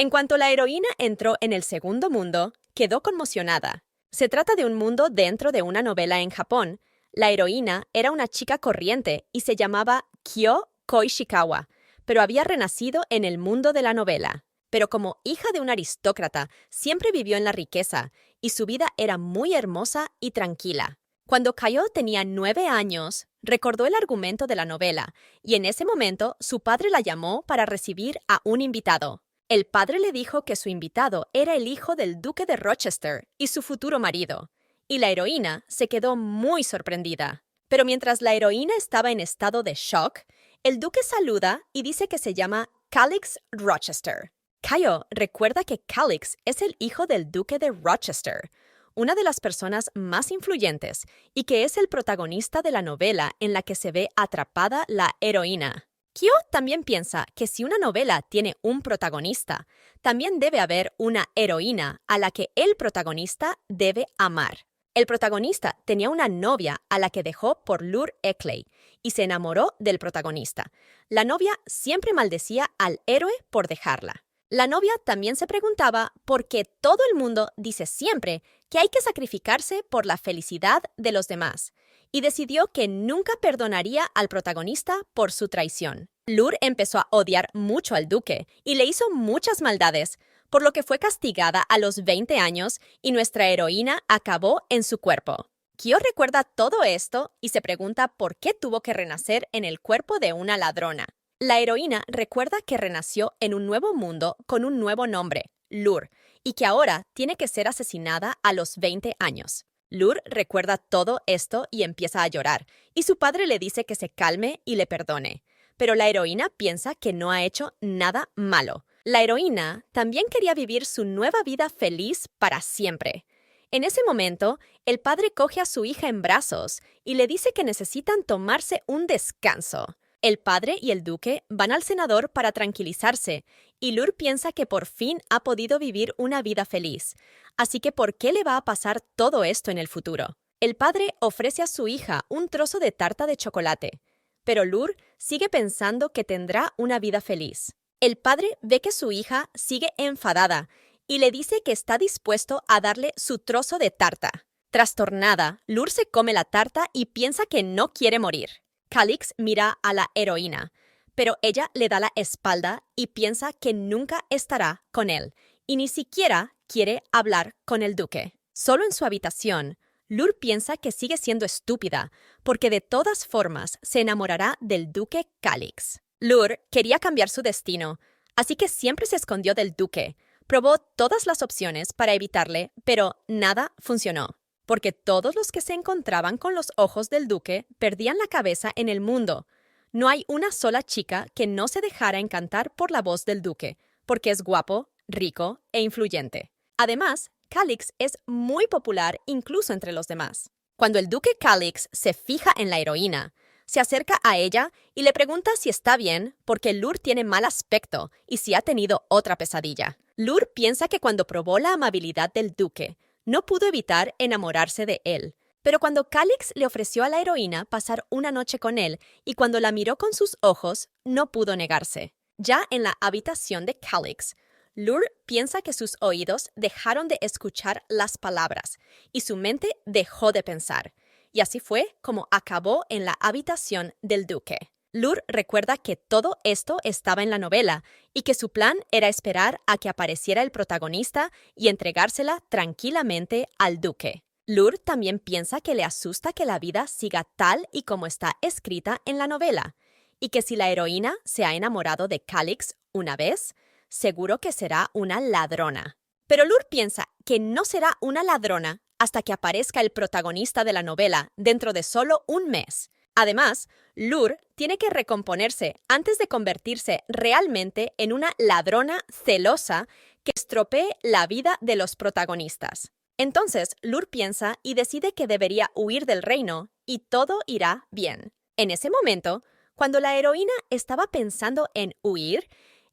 En cuanto la heroína entró en el segundo mundo, quedó conmocionada. Se trata de un mundo dentro de una novela en Japón. La heroína era una chica corriente y se llamaba Kyo Koishikawa, pero había renacido en el mundo de la novela. Pero como hija de un aristócrata, siempre vivió en la riqueza y su vida era muy hermosa y tranquila. Cuando Kayo tenía 9 años, recordó el argumento de la novela y en ese momento su padre la llamó para recibir a un invitado. El padre le dijo que su invitado era el hijo del duque de Rochester y su futuro marido, y la heroína se quedó muy sorprendida. Pero mientras la heroína estaba en estado de shock, el duque saluda y dice que se llama Calix Rochester. Kayo recuerda que Calix es el hijo del duque de Rochester, una de las personas más influyentes, y que es el protagonista de la novela en la que se ve atrapada la heroína. Kyo también piensa que si una novela tiene un protagonista, también debe haber una heroína a la que el protagonista debe amar. El protagonista tenía una novia a la que dejó por Lure Eckley y se enamoró del protagonista. La novia siempre maldecía al héroe por dejarla. La novia también se preguntaba por qué todo el mundo dice siempre que hay que sacrificarse por la felicidad de los demás, y decidió que nunca perdonaría al protagonista por su traición. Lure empezó a odiar mucho al duque y le hizo muchas maldades, por lo que fue castigada a los 20 años y nuestra heroína acabó en su cuerpo. Kyo recuerda todo esto y se pregunta por qué tuvo que renacer en el cuerpo de una ladrona. La heroína recuerda que renació en un nuevo mundo con un nuevo nombre, Lure, y que ahora tiene que ser asesinada a los 20 años. Lure recuerda todo esto y empieza a llorar, y su padre le dice que se calme y le perdone. Pero la heroína piensa que no ha hecho nada malo. La heroína también quería vivir su nueva vida feliz para siempre. En ese momento, el padre coge a su hija en brazos y le dice que necesitan tomarse un descanso. El padre y el duque van al senador para tranquilizarse, y Lure piensa que por fin ha podido vivir una vida feliz. Así que ¿por qué le va a pasar todo esto en el futuro? El padre ofrece a su hija un trozo de tarta de chocolate, pero Lure sigue pensando que tendrá una vida feliz. El padre ve que su hija sigue enfadada y le dice que está dispuesto a darle su trozo de tarta. Trastornada, Lure se come la tarta y piensa que no quiere morir. Calix mira a la heroína, pero ella le da la espalda y piensa que nunca estará con él, y ni siquiera quiere hablar con el duque. Solo en su habitación, Lure piensa que sigue siendo estúpida, porque de todas formas se enamorará del duque Calix. Lure quería cambiar su destino, así que siempre se escondió del duque. Probó todas las opciones para evitarle, pero nada funcionó, porque todos los que se encontraban con los ojos del duque perdían la cabeza en el mundo. No hay una sola chica que no se dejara encantar por la voz del duque, porque es guapo, rico e influyente. Además, Calix es muy popular incluso entre los demás. Cuando el duque Calix se fija en la heroína, se acerca a ella y le pregunta si está bien porque Lure tiene mal aspecto y si ha tenido otra pesadilla. Lure piensa que cuando probó la amabilidad del duque, no pudo evitar enamorarse de él. Pero cuando Calix le ofreció a la heroína pasar una noche con él y cuando la miró con sus ojos, no pudo negarse. Ya en la habitación de Calix, Lure piensa que sus oídos dejaron de escuchar las palabras y su mente dejó de pensar. Y así fue como acabó en la habitación del duque. Lure recuerda que todo esto estaba en la novela y que su plan era esperar a que apareciera el protagonista y entregársela tranquilamente al duque. Lure también piensa que le asusta que la vida siga tal y como está escrita en la novela, y que si la heroína se ha enamorado de Calix una vez, seguro que será una ladrona. Pero Lure piensa que no será una ladrona hasta que aparezca el protagonista de la novela dentro de solo un mes. Además, Lure tiene que recomponerse antes de convertirse realmente en una ladrona celosa que estropee la vida de los protagonistas. Entonces, Lure piensa y decide que debería huir del reino y todo irá bien. En ese momento, cuando la heroína estaba pensando en huir,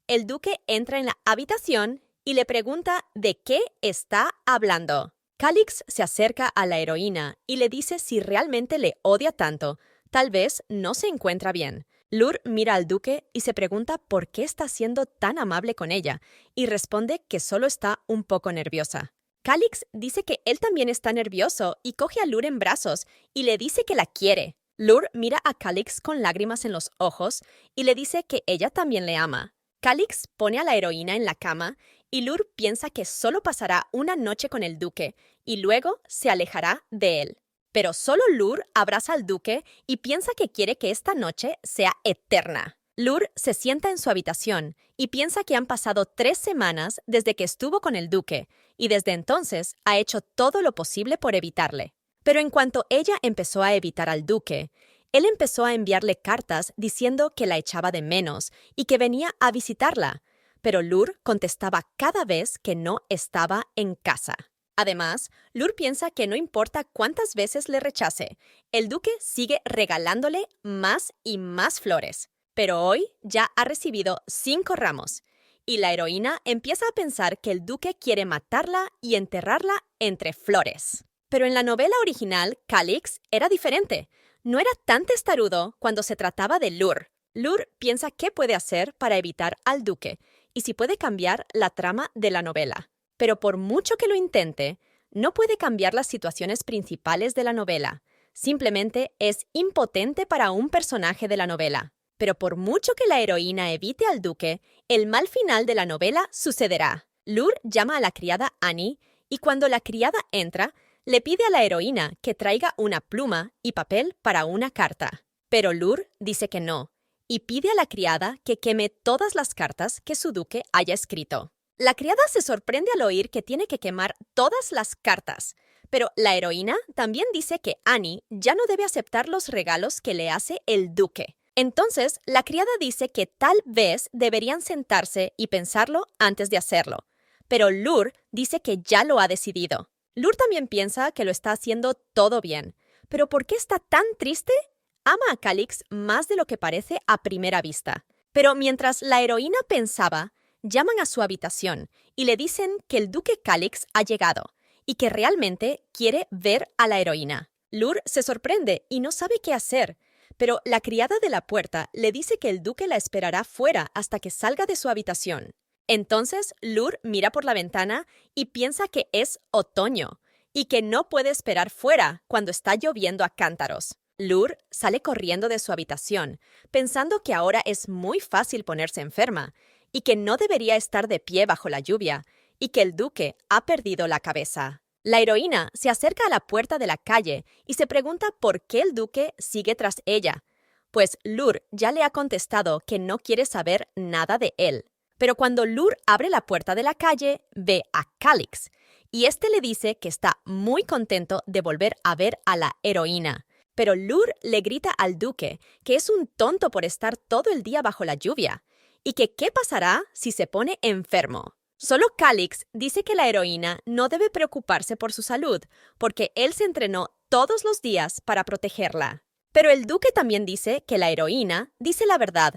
el duque entra en la habitación y le pregunta de qué está hablando. Calix se acerca a la heroína y le dice si realmente le odia tanto. Tal vez no se encuentra bien, Lur mira al duque y se pregunta por qué está siendo tan amable con ella, y responde que solo está un poco nerviosa. Calix dice que él también está nervioso y coge a Lur en brazos y le dice que la quiere. Lur mira a Calix con lágrimas en los ojos y le dice que ella también le ama. Calix pone a la heroína en la cama y Lur piensa que solo pasará una noche con el duque y luego se alejará de él. Pero solo Lur abraza al duque y piensa que quiere que esta noche sea eterna. Lur se sienta en su habitación y piensa que han pasado 3 semanas desde que estuvo con el duque y desde entonces ha hecho todo lo posible por evitarle. Pero en cuanto ella empezó a evitar al duque, él empezó a enviarle cartas diciendo que la echaba de menos y que venía a visitarla, pero Lur contestaba cada vez que no estaba en casa. Además, Lur piensa que no importa cuántas veces le rechace, el duque sigue regalándole más y más flores. Pero hoy ya ha recibido 5 ramos, y la heroína empieza a pensar que el duque quiere matarla y enterrarla entre flores. Pero en la novela original, Calix era diferente. No era tan testarudo cuando se trataba de Lur. Lur piensa qué puede hacer para evitar al duque, y si puede cambiar la trama de la novela. Pero por mucho que lo intente, no puede cambiar las situaciones principales de la novela. Simplemente es impotente para un personaje de la novela. Pero por mucho que la heroína evite al duque, el mal final de la novela sucederá. Lur llama a la criada Annie y cuando la criada entra, le pide a la heroína que traiga una pluma y papel para una carta. Pero Lur dice que no y pide a la criada que queme todas las cartas que su duque haya escrito. La criada se sorprende al oír que tiene que quemar todas las cartas, pero la heroína también dice que Annie ya no debe aceptar los regalos que le hace el duque. Entonces, la criada dice que tal vez deberían sentarse y pensarlo antes de hacerlo, pero Lur dice que ya lo ha decidido. Lur también piensa que lo está haciendo todo bien, pero ¿por qué está tan triste? Ama a Calix más de lo que parece a primera vista. Pero mientras la heroína pensaba, llaman a su habitación y le dicen que el duque Calix ha llegado y que realmente quiere ver a la heroína. Lur se sorprende y no sabe qué hacer, pero la criada de la puerta le dice que el duque la esperará fuera hasta que salga de su habitación. Entonces Lur mira por la ventana y piensa que es otoño y que no puede esperar fuera cuando está lloviendo a cántaros. Lur sale corriendo de su habitación, pensando que ahora es muy fácil ponerse enferma y que no debería estar de pie bajo la lluvia, y que el duque ha perdido la cabeza. La heroína se acerca a la puerta de la calle y se pregunta por qué el duque sigue tras ella, pues Lur ya le ha contestado que no quiere saber nada de él. Pero cuando Lur abre la puerta de la calle, ve a Calix, y este le dice que está muy contento de volver a ver a la heroína. Pero Lur le grita al duque que es un tonto por estar todo el día bajo la lluvia, y que qué pasará si se pone enfermo. Solo Calix dice que la heroína no debe preocuparse por su salud, porque él se entrenó todos los días para protegerla. Pero el duque también dice que la heroína dice la verdad.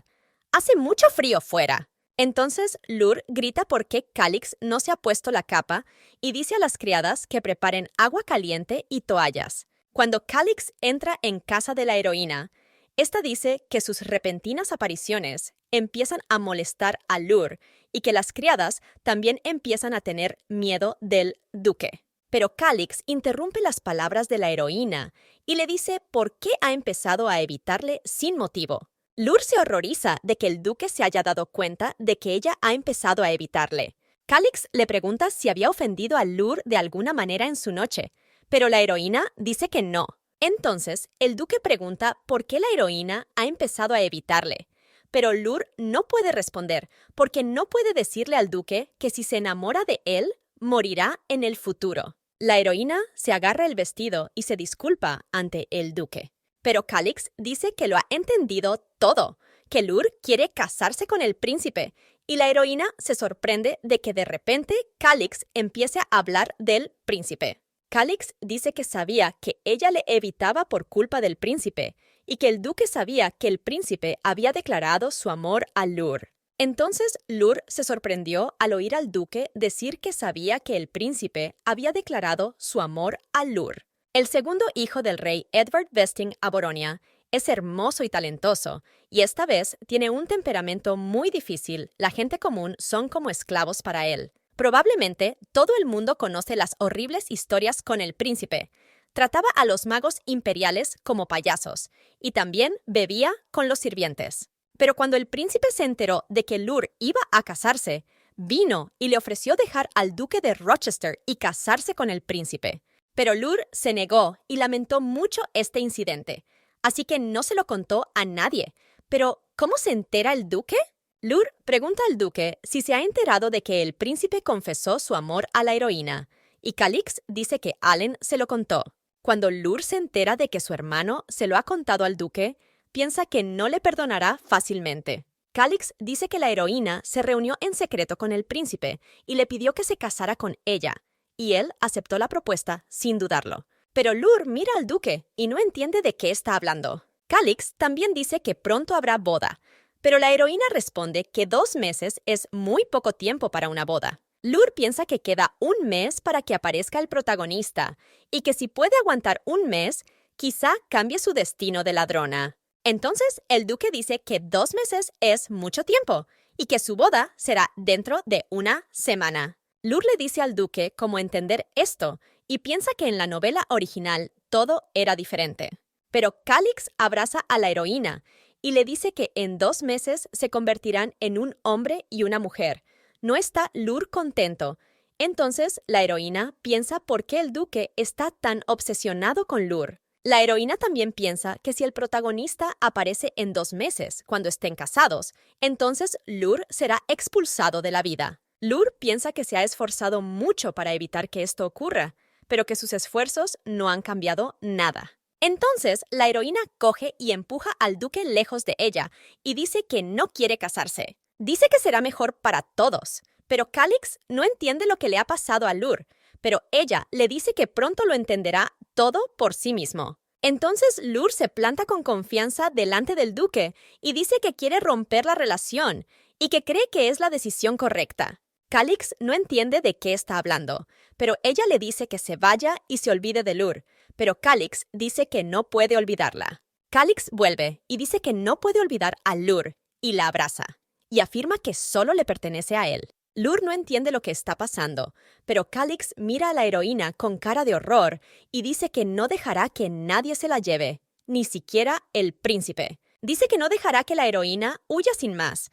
Hace mucho frío fuera. Entonces Lur grita por qué Calix no se ha puesto la capa y dice a las criadas que preparen agua caliente y toallas. Cuando Calix entra en casa de la heroína, esta dice que sus repentinas apariciones empiezan a molestar a Lur y que las criadas también empiezan a tener miedo del duque. Pero Calix interrumpe las palabras de la heroína y le dice por qué ha empezado a evitarle sin motivo. Lur se horroriza de que el duque se haya dado cuenta de que ella ha empezado a evitarle. Calix le pregunta si había ofendido a Lur de alguna manera en su noche, pero la heroína dice que no. Entonces, el duque pregunta por qué la heroína ha empezado a evitarle. Pero Lur no puede responder, porque no puede decirle al duque que si se enamora de él, morirá en el futuro. La heroína se agarra el vestido y se disculpa ante el duque. Pero Calix dice que lo ha entendido todo, que Lur quiere casarse con el príncipe, y la heroína se sorprende de que de repente Calix empiece a hablar del príncipe. Calix dice que sabía que ella le evitaba por culpa del príncipe y que el duque sabía que el príncipe había declarado su amor a Lur. Entonces Lur se sorprendió al oír al duque decir que sabía que el príncipe había declarado su amor a Lur. El segundo hijo del rey Edward Vesting a Boronia Es hermoso y talentoso, y esta vez tiene un temperamento muy difícil. La gente común son como esclavos para él. Probablemente todo el mundo conoce las horribles historias con el príncipe. Trataba a los magos imperiales como payasos, y también bebía con los sirvientes. Pero cuando el príncipe se enteró de que Lur iba a casarse, vino y le ofreció dejar al duque de Rochester y casarse con el príncipe. Pero Lur se negó y lamentó mucho este incidente, así que no se lo contó a nadie. Pero, ¿cómo se entera el duque? Lur pregunta al duque si se ha enterado de que el príncipe confesó su amor a la heroína, y Calix dice que Allen se lo contó. Cuando Lur se entera de que su hermano se lo ha contado al duque, piensa que no le perdonará fácilmente. Calix dice que la heroína se reunió en secreto con el príncipe y le pidió que se casara con ella, y él aceptó la propuesta sin dudarlo. Pero Lur mira al duque y no entiende de qué está hablando. Calix también dice que pronto habrá boda, pero la heroína responde que 2 meses es muy poco tiempo para una boda. Lur piensa que queda 1 mes para que aparezca el protagonista y que si puede aguantar 1 mes, quizá cambie su destino de ladrona. Entonces el duque dice que 2 meses es mucho tiempo y que su boda será dentro de 1 semana. Lur le dice al duque cómo entender esto y piensa que en la novela original todo era diferente. Pero Calix abraza a la heroína y le dice que en 2 meses se convertirán en un hombre y una mujer. No está Lur contento. Entonces la heroína piensa por qué el duque está tan obsesionado con Lur. La heroína también piensa que si el protagonista aparece en 2 meses, cuando estén casados, entonces Lur será expulsado de la vida. Lur piensa que se ha esforzado mucho para evitar que esto ocurra, pero que sus esfuerzos no han cambiado nada. Entonces, la heroína coge y empuja al duque lejos de ella y dice que no quiere casarse. Dice que será mejor para todos, pero Calix no entiende lo que le ha pasado a Lur, pero ella le dice que pronto lo entenderá todo por sí mismo. Entonces Lur se planta con confianza delante del duque y dice que quiere romper la relación y que cree que es la decisión correcta. Calix no entiende de qué está hablando, pero ella le dice que se vaya y se olvide de Lur, pero Calix dice que no puede olvidarla. Calix vuelve y dice que no puede olvidar a Lur y la abraza, y afirma que solo le pertenece a él. Lur no entiende lo que está pasando, pero Calix mira a la heroína con cara de horror y dice que no dejará que nadie se la lleve, ni siquiera el príncipe. Dice que no dejará que la heroína huya sin más.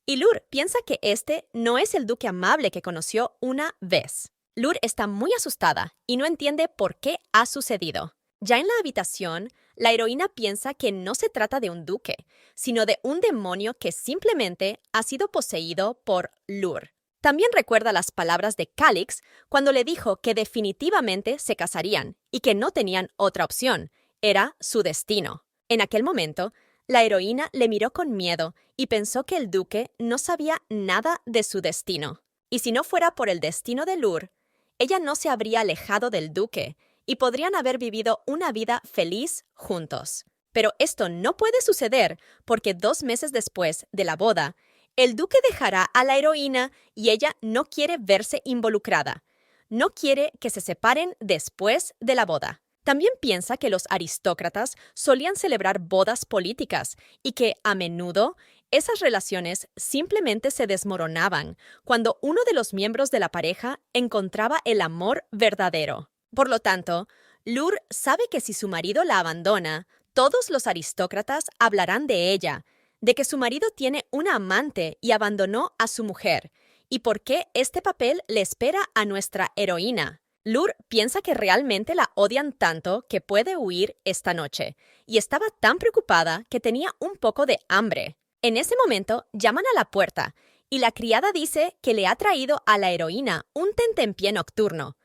Y Lur piensa que este no es el duque amable que conoció una vez. Lur está muy asustada y no entiende por qué ha sucedido. Ya en la habitación, la heroína piensa que no se trata de un duque, sino de un demonio que simplemente ha sido poseído por Lur. También recuerda las palabras de Calix cuando le dijo que definitivamente se casarían y que no tenían otra opción. Era su destino. En aquel momento, la heroína le miró con miedo y pensó que el duque no sabía nada de su destino. Y si no fuera por el destino de Lur, ella no se habría alejado del duque y podrían haber vivido una vida feliz juntos. Pero esto no puede suceder porque 2 meses después de la boda, el duque dejará a la heroína y ella no quiere verse involucrada. No quiere que se separen después de la boda. También piensa que los aristócratas solían celebrar bodas políticas y que, a menudo, esas relaciones simplemente se desmoronaban cuando uno de los miembros de la pareja encontraba el amor verdadero. Por lo tanto, Lur sabe que si su marido la abandona, todos los aristócratas hablarán de ella, de que su marido tiene una amante y abandonó a su mujer, y por qué este papel le espera a nuestra heroína. Lur piensa que realmente la odian tanto que puede huir esta noche, y estaba tan preocupada que tenía un poco de hambre. En ese momento llaman a la puerta, y la criada dice que le ha traído a la heroína un tentempié nocturno.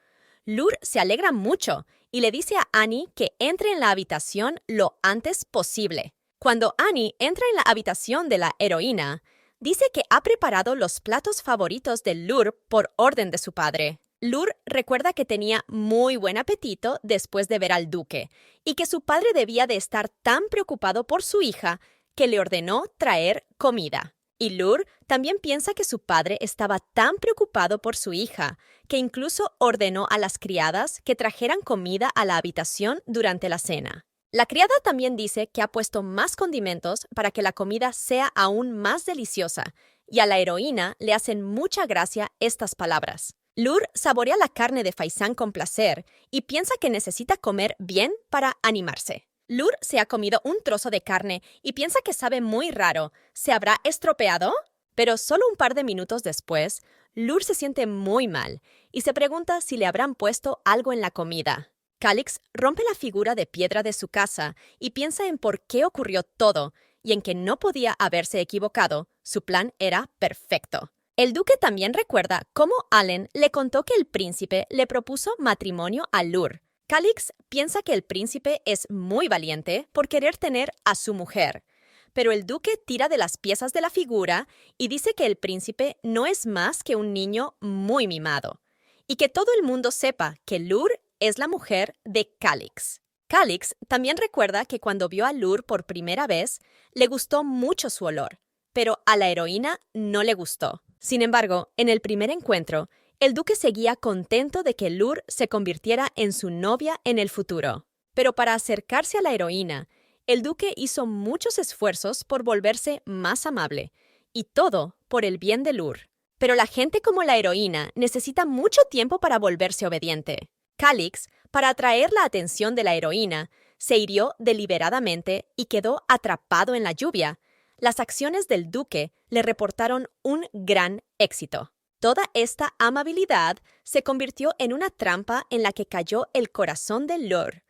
Lur se alegra mucho y le dice a Annie que entre en la habitación lo antes posible. Cuando Annie entra en la habitación de la heroína, dice que ha preparado los platos favoritos de Lur por orden de su padre. Lur recuerda que tenía muy buen apetito después de ver al duque y que su padre debía de estar tan preocupado por su hija que le ordenó traer comida. Y Lur también piensa que su padre estaba tan preocupado por su hija que incluso ordenó a las criadas que trajeran comida a la habitación durante la cena. La criada también dice que ha puesto más condimentos para que la comida sea aún más deliciosa, y a la heroína le hacen mucha gracia estas palabras. Lur saborea la carne de faisán con placer y piensa que necesita comer bien para animarse. Lur se ha comido un trozo de carne y piensa que sabe muy raro. ¿Se habrá estropeado? Pero solo un par de minutos después, Lur se siente muy mal y se pregunta si le habrán puesto algo en la comida. Calix rompe la figura de piedra de su casa y piensa en por qué ocurrió todo y en que no podía haberse equivocado. Su plan era perfecto. El duque también recuerda cómo Allen le contó que el príncipe le propuso matrimonio a Lur. Calix piensa que el príncipe es muy valiente por querer tener a su mujer, pero el duque tira de las piezas de la figura y dice que el príncipe no es más que un niño muy mimado, y que todo el mundo sepa que Lur es la mujer de Calix. Calix también recuerda que cuando vio a Lur por primera vez, le gustó mucho su olor, pero a la heroína no le gustó. Sin embargo, en el primer encuentro, el duque seguía contento de que Lur se convirtiera en su novia en el futuro. Pero para acercarse a la heroína, el duque hizo muchos esfuerzos por volverse más amable, y todo por el bien de Lur. Pero la gente como la heroína necesita mucho tiempo para volverse obediente. Calix, para atraer la atención de la heroína, se hirió deliberadamente y quedó atrapado en la lluvia. Las acciones del duque le reportaron un gran éxito. Toda esta amabilidad se convirtió en una trampa en la que cayó el corazón de Lur,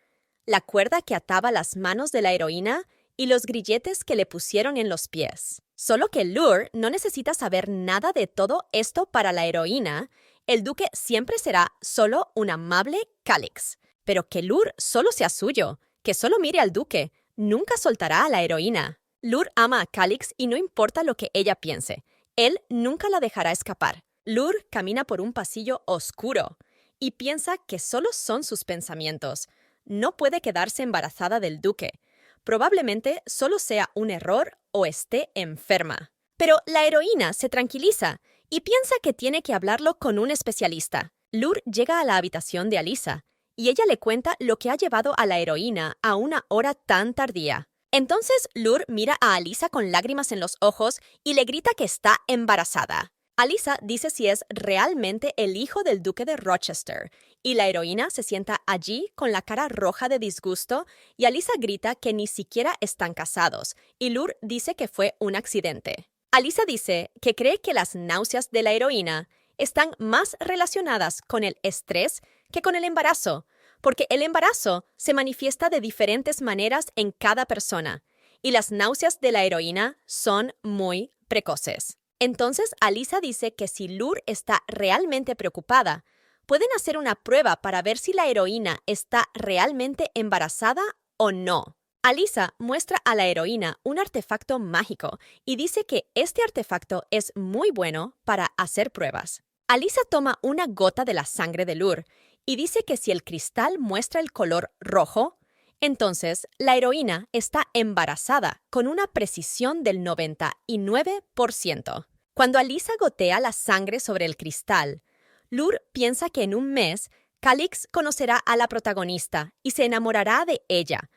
la cuerda que ataba las manos de la heroína y los grilletes que le pusieron en los pies. Solo que Lur no necesita saber nada de todo esto para la heroína. El duque siempre será solo un amable Calix. Pero que Lur solo sea suyo, que solo mire al duque, nunca soltará a la heroína. Lur ama a Calix y no importa lo que ella piense, él nunca la dejará escapar. Lur camina por un pasillo oscuro y piensa que solo son sus pensamientos. No puede quedarse embarazada del duque. Probablemente solo sea un error o esté enferma. Pero la heroína se tranquiliza y piensa que tiene que hablarlo con un especialista. Lur llega a la habitación de Alyssa y ella le cuenta lo que ha llevado a la heroína a una hora tan tardía. Entonces Lur mira a Alyssa con lágrimas en los ojos y le grita que está embarazada. Alyssa dice si es realmente el hijo del duque de Rochester, y la heroína se sienta allí con la cara roja de disgusto y Alyssa grita que ni siquiera están casados, y Lur dice que fue un accidente. Alyssa dice que cree que las náuseas de la heroína están más relacionadas con el estrés que con el embarazo, porque el embarazo se manifiesta de diferentes maneras en cada persona, y las náuseas de la heroína son muy precoces. Entonces, Alyssa dice que si Lur está realmente preocupada, pueden hacer una prueba para ver si la heroína está realmente embarazada o no. Alyssa muestra a la heroína un artefacto mágico y dice que este artefacto es muy bueno para hacer pruebas. Alyssa toma una gota de la sangre de Lur y dice que si el cristal muestra el color rojo, entonces la heroína está embarazada con una precisión del 99%. Cuando Alyssa gotea la sangre sobre el cristal, Lur piensa que en un mes Calix conocerá a la protagonista y se enamorará de ella,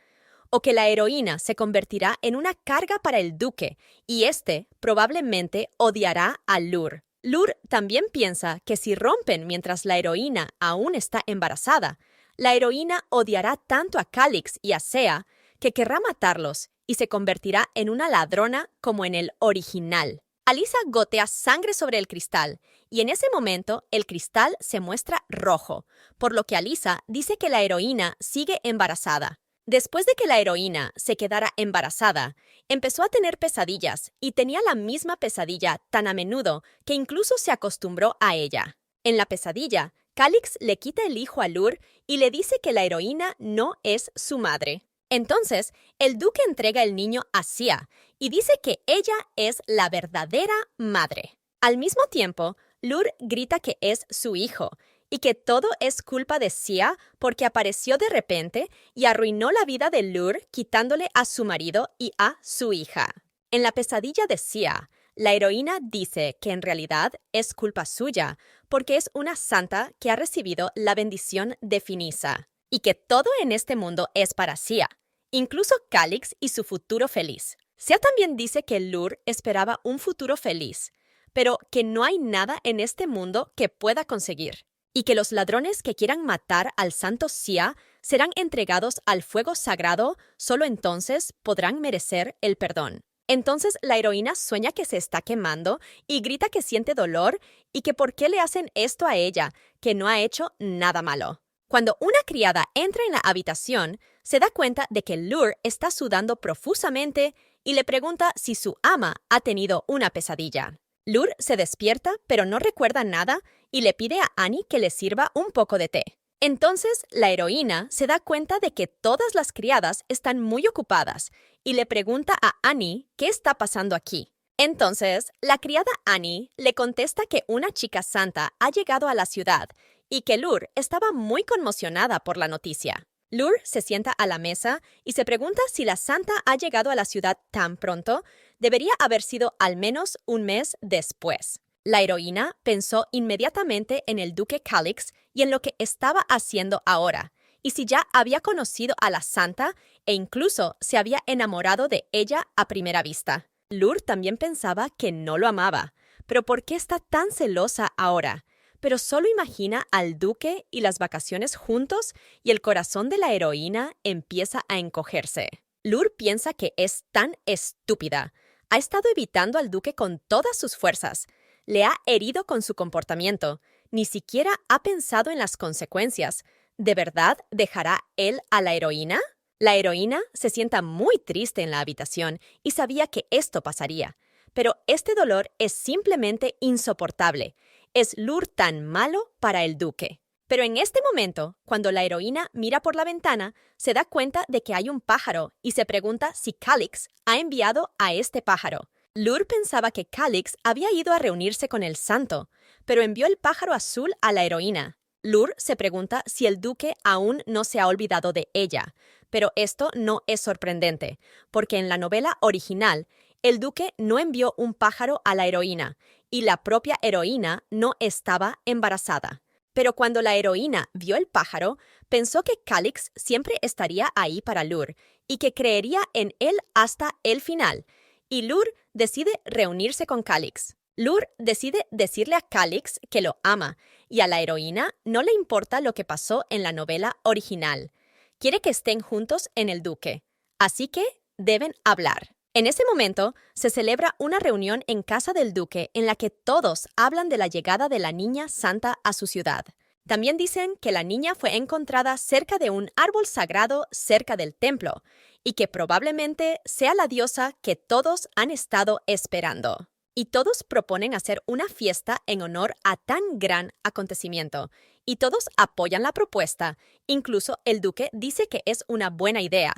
o que la heroína se convertirá en una carga para el duque y éste probablemente odiará a Lur. Lur también piensa que si rompen mientras la heroína aún está embarazada, la heroína odiará tanto a Calix y a Sea que querrá matarlos y se convertirá en una ladrona como en el original. Alyssa gotea sangre sobre el cristal y en ese momento el cristal se muestra rojo, por lo que Alyssa dice que la heroína sigue embarazada. Después de que la heroína se quedara embarazada, empezó a tener pesadillas y tenía la misma pesadilla tan a menudo que incluso se acostumbró a ella. En la pesadilla, Calix le quita el hijo a Lur y le dice que la heroína no es su madre. Entonces, el duque entrega el niño a Sea y dice que ella es la verdadera madre. Al mismo tiempo, Lur grita que es su hijo y que todo es culpa de Sea porque apareció de repente y arruinó la vida de Lur quitándole a su marido y a su hija. En la pesadilla de Sea, la heroína dice que en realidad es culpa suya porque es una santa que ha recibido la bendición de Finisa y que todo en este mundo es para Sea incluso Calix y su futuro feliz. Sea también dice que Lur esperaba un futuro feliz, pero que no hay nada en este mundo que pueda conseguir, y que los ladrones que quieran matar al santo Sia serán entregados al fuego sagrado, solo entonces podrán merecer el perdón. Entonces la heroína sueña que se está quemando y grita que siente dolor y que por qué le hacen esto a ella, que no ha hecho nada malo. Cuando una criada entra en la habitación, se da cuenta de que Lur está sudando profusamente y le pregunta si su ama ha tenido una pesadilla. Lur se despierta, pero no recuerda nada y le pide a Annie que le sirva un poco de té. Entonces, la heroína se da cuenta de que todas las criadas están muy ocupadas y le pregunta a Annie qué está pasando aquí. Entonces, la criada Annie le contesta que una chica santa ha llegado a la ciudad y que Lur estaba muy conmocionada por la noticia. Lur se sienta a la mesa y se pregunta si la santa ha llegado a la ciudad tan pronto. Debería haber sido al menos un mes después. La heroína pensó inmediatamente en el duque Calix y en lo que estaba haciendo ahora, y si ya había conocido a la santa e incluso se había enamorado de ella a primera vista. Lur también pensaba que no lo amaba. ¿Pero por qué está tan celosa ahora? Pero solo imagina al duque y las vacaciones juntos y el corazón de la heroína empieza a encogerse. Lur piensa que es tan estúpida. Ha estado evitando al duque con todas sus fuerzas. Le ha herido con su comportamiento. Ni siquiera ha pensado en las consecuencias. ¿De verdad dejará él a la heroína? La heroína se sienta muy triste en la habitación y sabía que esto pasaría. Pero este dolor es simplemente insoportable. Es Lur tan malo para el duque. Pero en este momento, cuando la heroína mira por la ventana, se da cuenta de que hay un pájaro y se pregunta si Calix ha enviado a este pájaro. Lur pensaba que Calix había ido a reunirse con el santo, pero envió el pájaro azul a la heroína. Lur se pregunta si el duque aún no se ha olvidado de ella, pero esto no es sorprendente, porque en la novela original, el duque no envió un pájaro a la heroína, y la propia heroína no estaba embarazada. Pero cuando la heroína vio el pájaro, pensó que Calix siempre estaría ahí para Lur, y que creería en él hasta el final. Y Lur decide reunirse con Calix. Lur decide decirle a Calix que lo ama, y a la heroína no le importa lo que pasó en la novela original. Quiere que estén juntos en el duque, así que deben hablar. En ese momento, se celebra una reunión en casa del duque en la que todos hablan de la llegada de la niña santa a su ciudad. También dicen que la niña fue encontrada cerca de un árbol sagrado cerca del templo, y que probablemente sea la diosa que todos han estado esperando. Y todos proponen hacer una fiesta en honor a tan gran acontecimiento, y todos apoyan la propuesta. Incluso el duque dice que es una buena idea,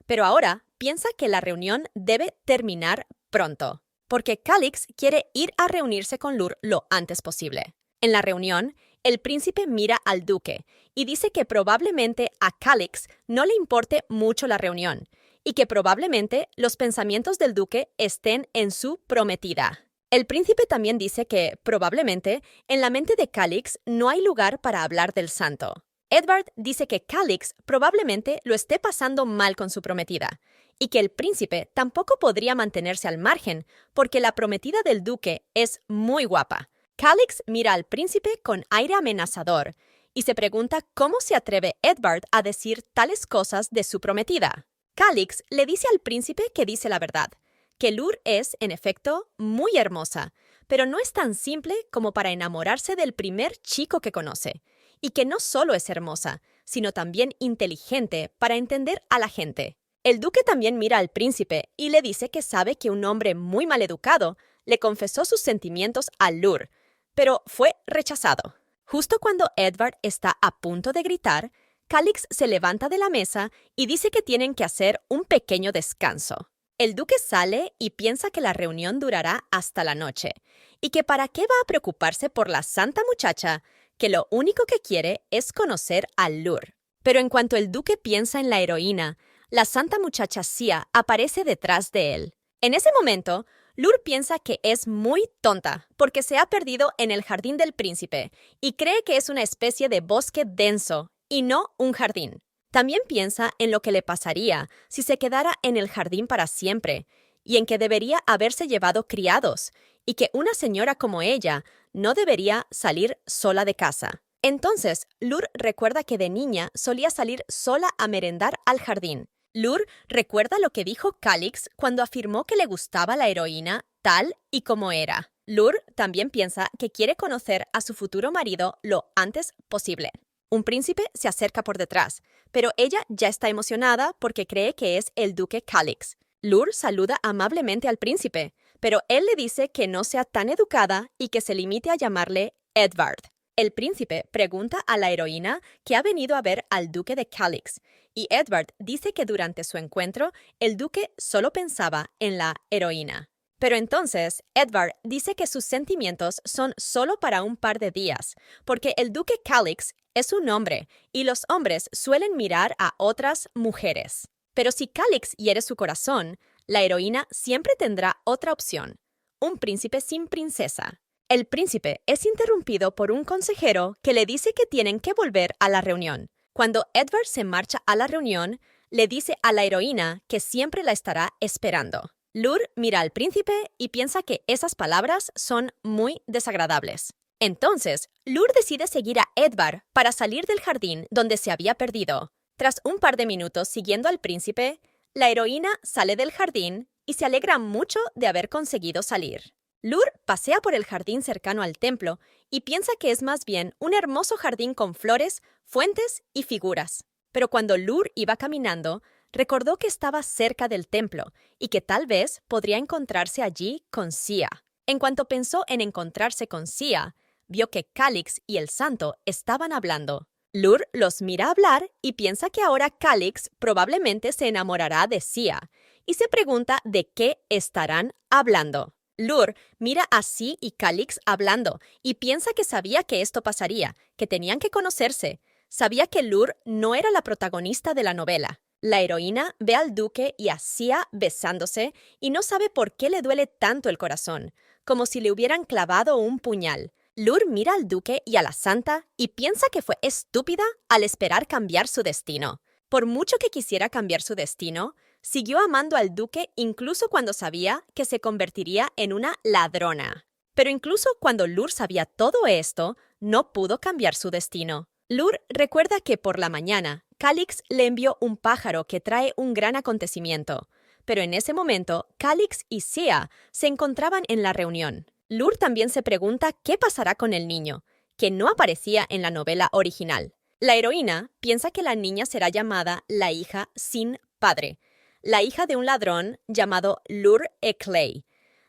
pero ahora piensa que la reunión debe terminar pronto, porque Calix quiere ir a reunirse con Lur lo antes posible. En la reunión, el príncipe mira al duque y dice que probablemente a Calix no le importe mucho la reunión y que probablemente los pensamientos del duque estén en su prometida. El príncipe también dice que probablemente en la mente de Calix no hay lugar para hablar del santo. Edward dice que Calix probablemente lo esté pasando mal con su prometida y que el príncipe tampoco podría mantenerse al margen porque la prometida del duque es muy guapa. Calix mira al príncipe con aire amenazador y se pregunta cómo se atreve Edward a decir tales cosas de su prometida. Calix le dice al príncipe que dice la verdad, que Lur es, en efecto, muy hermosa, pero no es tan simple como para enamorarse del primer chico que conoce, y que no solo es hermosa, sino también inteligente para entender a la gente. El duque también mira al príncipe y le dice que sabe que un hombre muy maleducado le confesó sus sentimientos a Lur, pero fue rechazado. Justo cuando Edward está a punto de gritar, Calix se levanta de la mesa y dice que tienen que hacer un pequeño descanso. El duque sale y piensa que la reunión durará hasta la noche, y que para qué va a preocuparse por la santa muchacha, que lo único que quiere es conocer a Lur. Pero en cuanto el duque piensa en la heroína, la santa muchacha Sia aparece detrás de él. En ese momento, Lur piensa que es muy tonta porque se ha perdido en el jardín del príncipe y cree que es una especie de bosque denso y no un jardín. También piensa en lo que le pasaría si se quedara en el jardín para siempre, y en que debería haberse llevado criados, y que una señora como ella no debería salir sola de casa. Entonces, Lur recuerda que de niña solía salir sola a merendar al jardín. Lur recuerda lo que dijo Calix cuando afirmó que le gustaba la heroína tal y como era. Lur también piensa que quiere conocer a su futuro marido lo antes posible. Un príncipe se acerca por detrás, pero ella ya está emocionada porque cree que es el duque Calix. Lur saluda amablemente al príncipe, pero él le dice que no sea tan educada y que se limite a llamarle Edvard. El príncipe pregunta a la heroína que ha venido a ver al duque de Calix, y Edvard dice que durante su encuentro el duque solo pensaba en la heroína. Pero entonces Edvard dice que sus sentimientos son solo para un par de días, porque el duque Calix es un hombre y los hombres suelen mirar a otras mujeres. Pero si Calix hiere su corazón, la heroína siempre tendrá otra opción: un príncipe sin princesa. El príncipe es interrumpido por un consejero que le dice que tienen que volver a la reunión. Cuando Edvard se marcha a la reunión, le dice a la heroína que siempre la estará esperando. Lur mira al príncipe y piensa que esas palabras son muy desagradables. Entonces, Lur decide seguir a Edvard para salir del jardín donde se había perdido. Tras un par de minutos siguiendo al príncipe, la heroína sale del jardín y se alegra mucho de haber conseguido salir. Lur pasea por el jardín cercano al templo y piensa que es más bien un hermoso jardín con flores, fuentes y figuras. Pero cuando Lur iba caminando, recordó que estaba cerca del templo y que tal vez podría encontrarse allí con Sia. En cuanto pensó en encontrarse con Sia, vio que Calix y el santo estaban hablando. Lur los mira hablar y piensa que ahora Calix probablemente se enamorará de Sia, y se pregunta de qué estarán hablando. Lur mira a Sia y Calix hablando y piensa que sabía que esto pasaría, que tenían que conocerse. Sabía que Lur no era la protagonista de la novela. La heroína ve al duque y a Sia besándose y no sabe por qué le duele tanto el corazón, como si le hubieran clavado un puñal. Lur mira al duque y a la santa y piensa que fue estúpida al esperar cambiar su destino. Por mucho que quisiera cambiar su destino, siguió amando al duque incluso cuando sabía que se convertiría en una ladrona. Pero incluso cuando Lur sabía todo esto, no pudo cambiar su destino. Lur recuerda que por la mañana, Calix le envió un pájaro que trae un gran acontecimiento. Pero en ese momento, Calix y Sia se encontraban en la reunión. Lur también se pregunta qué pasará con el niño, que no aparecía en la novela original. La heroína piensa que la niña será llamada la hija sin padre, la hija de un ladrón llamado Lur Eclay.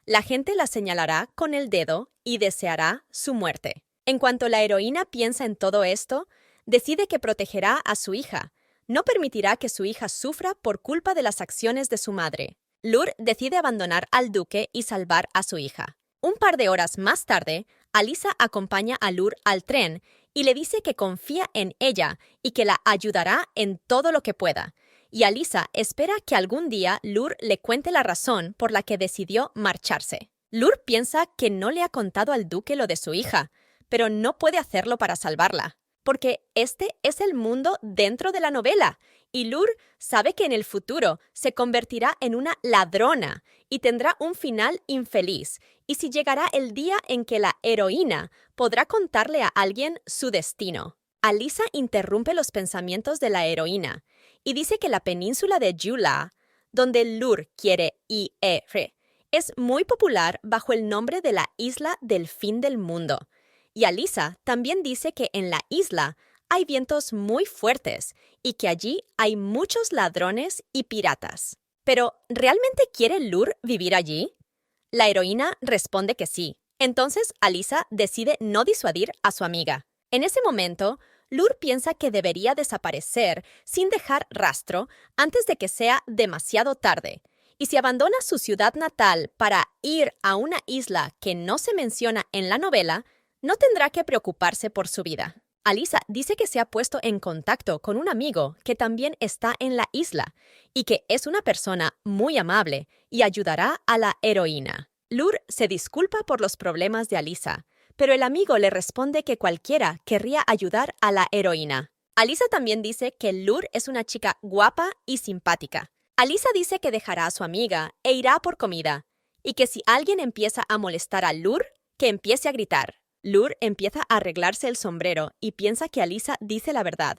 La gente la señalará con el dedo y deseará su muerte. En cuanto la heroína piensa en todo esto, decide que protegerá a su hija. No permitirá que su hija sufra por culpa de las acciones de su madre. Lur decide abandonar al duque y salvar a su hija. Un par de horas más tarde, Alyssa acompaña a Lur al tren y le dice que confía en ella y que la ayudará en todo lo que pueda. Y Alyssa espera que algún día Lur le cuente la razón por la que decidió marcharse. Lur piensa que no le ha contado al duque lo de su hija, pero no puede hacerlo para salvarla, porque este es el mundo dentro de la novela, y Lur sabe que en el futuro se convertirá en una ladrona y tendrá un final infeliz, y si llegará el día en que la heroína podrá contarle a alguien su destino. Alyssa interrumpe los pensamientos de la heroína y dice que la península de Jula, donde Lur quiere ir, es muy popular bajo el nombre de la isla del fin del mundo. Y Alyssa también dice que en la isla hay vientos muy fuertes y que allí hay muchos ladrones y piratas. ¿Pero realmente quiere Lur vivir allí? La heroína responde que sí. Entonces Alyssa decide no disuadir a su amiga. En ese momento, Lur piensa que debería desaparecer sin dejar rastro antes de que sea demasiado tarde. Y si abandona su ciudad natal para ir a una isla que no se menciona en la novela, no tendrá que preocuparse por su vida. Alyssa dice que se ha puesto en contacto con un amigo que también está en la isla y que es una persona muy amable y ayudará a la heroína. Lur se disculpa por los problemas de Alyssa, pero el amigo le responde que cualquiera querría ayudar a la heroína. Alisa también dice que Lur es una chica guapa y simpática. Alisa dice que dejará a su amiga e irá por comida, y que si alguien empieza a molestar a Lur, que empiece a gritar. Lur empieza a arreglarse el sombrero y piensa que Alisa dice la verdad.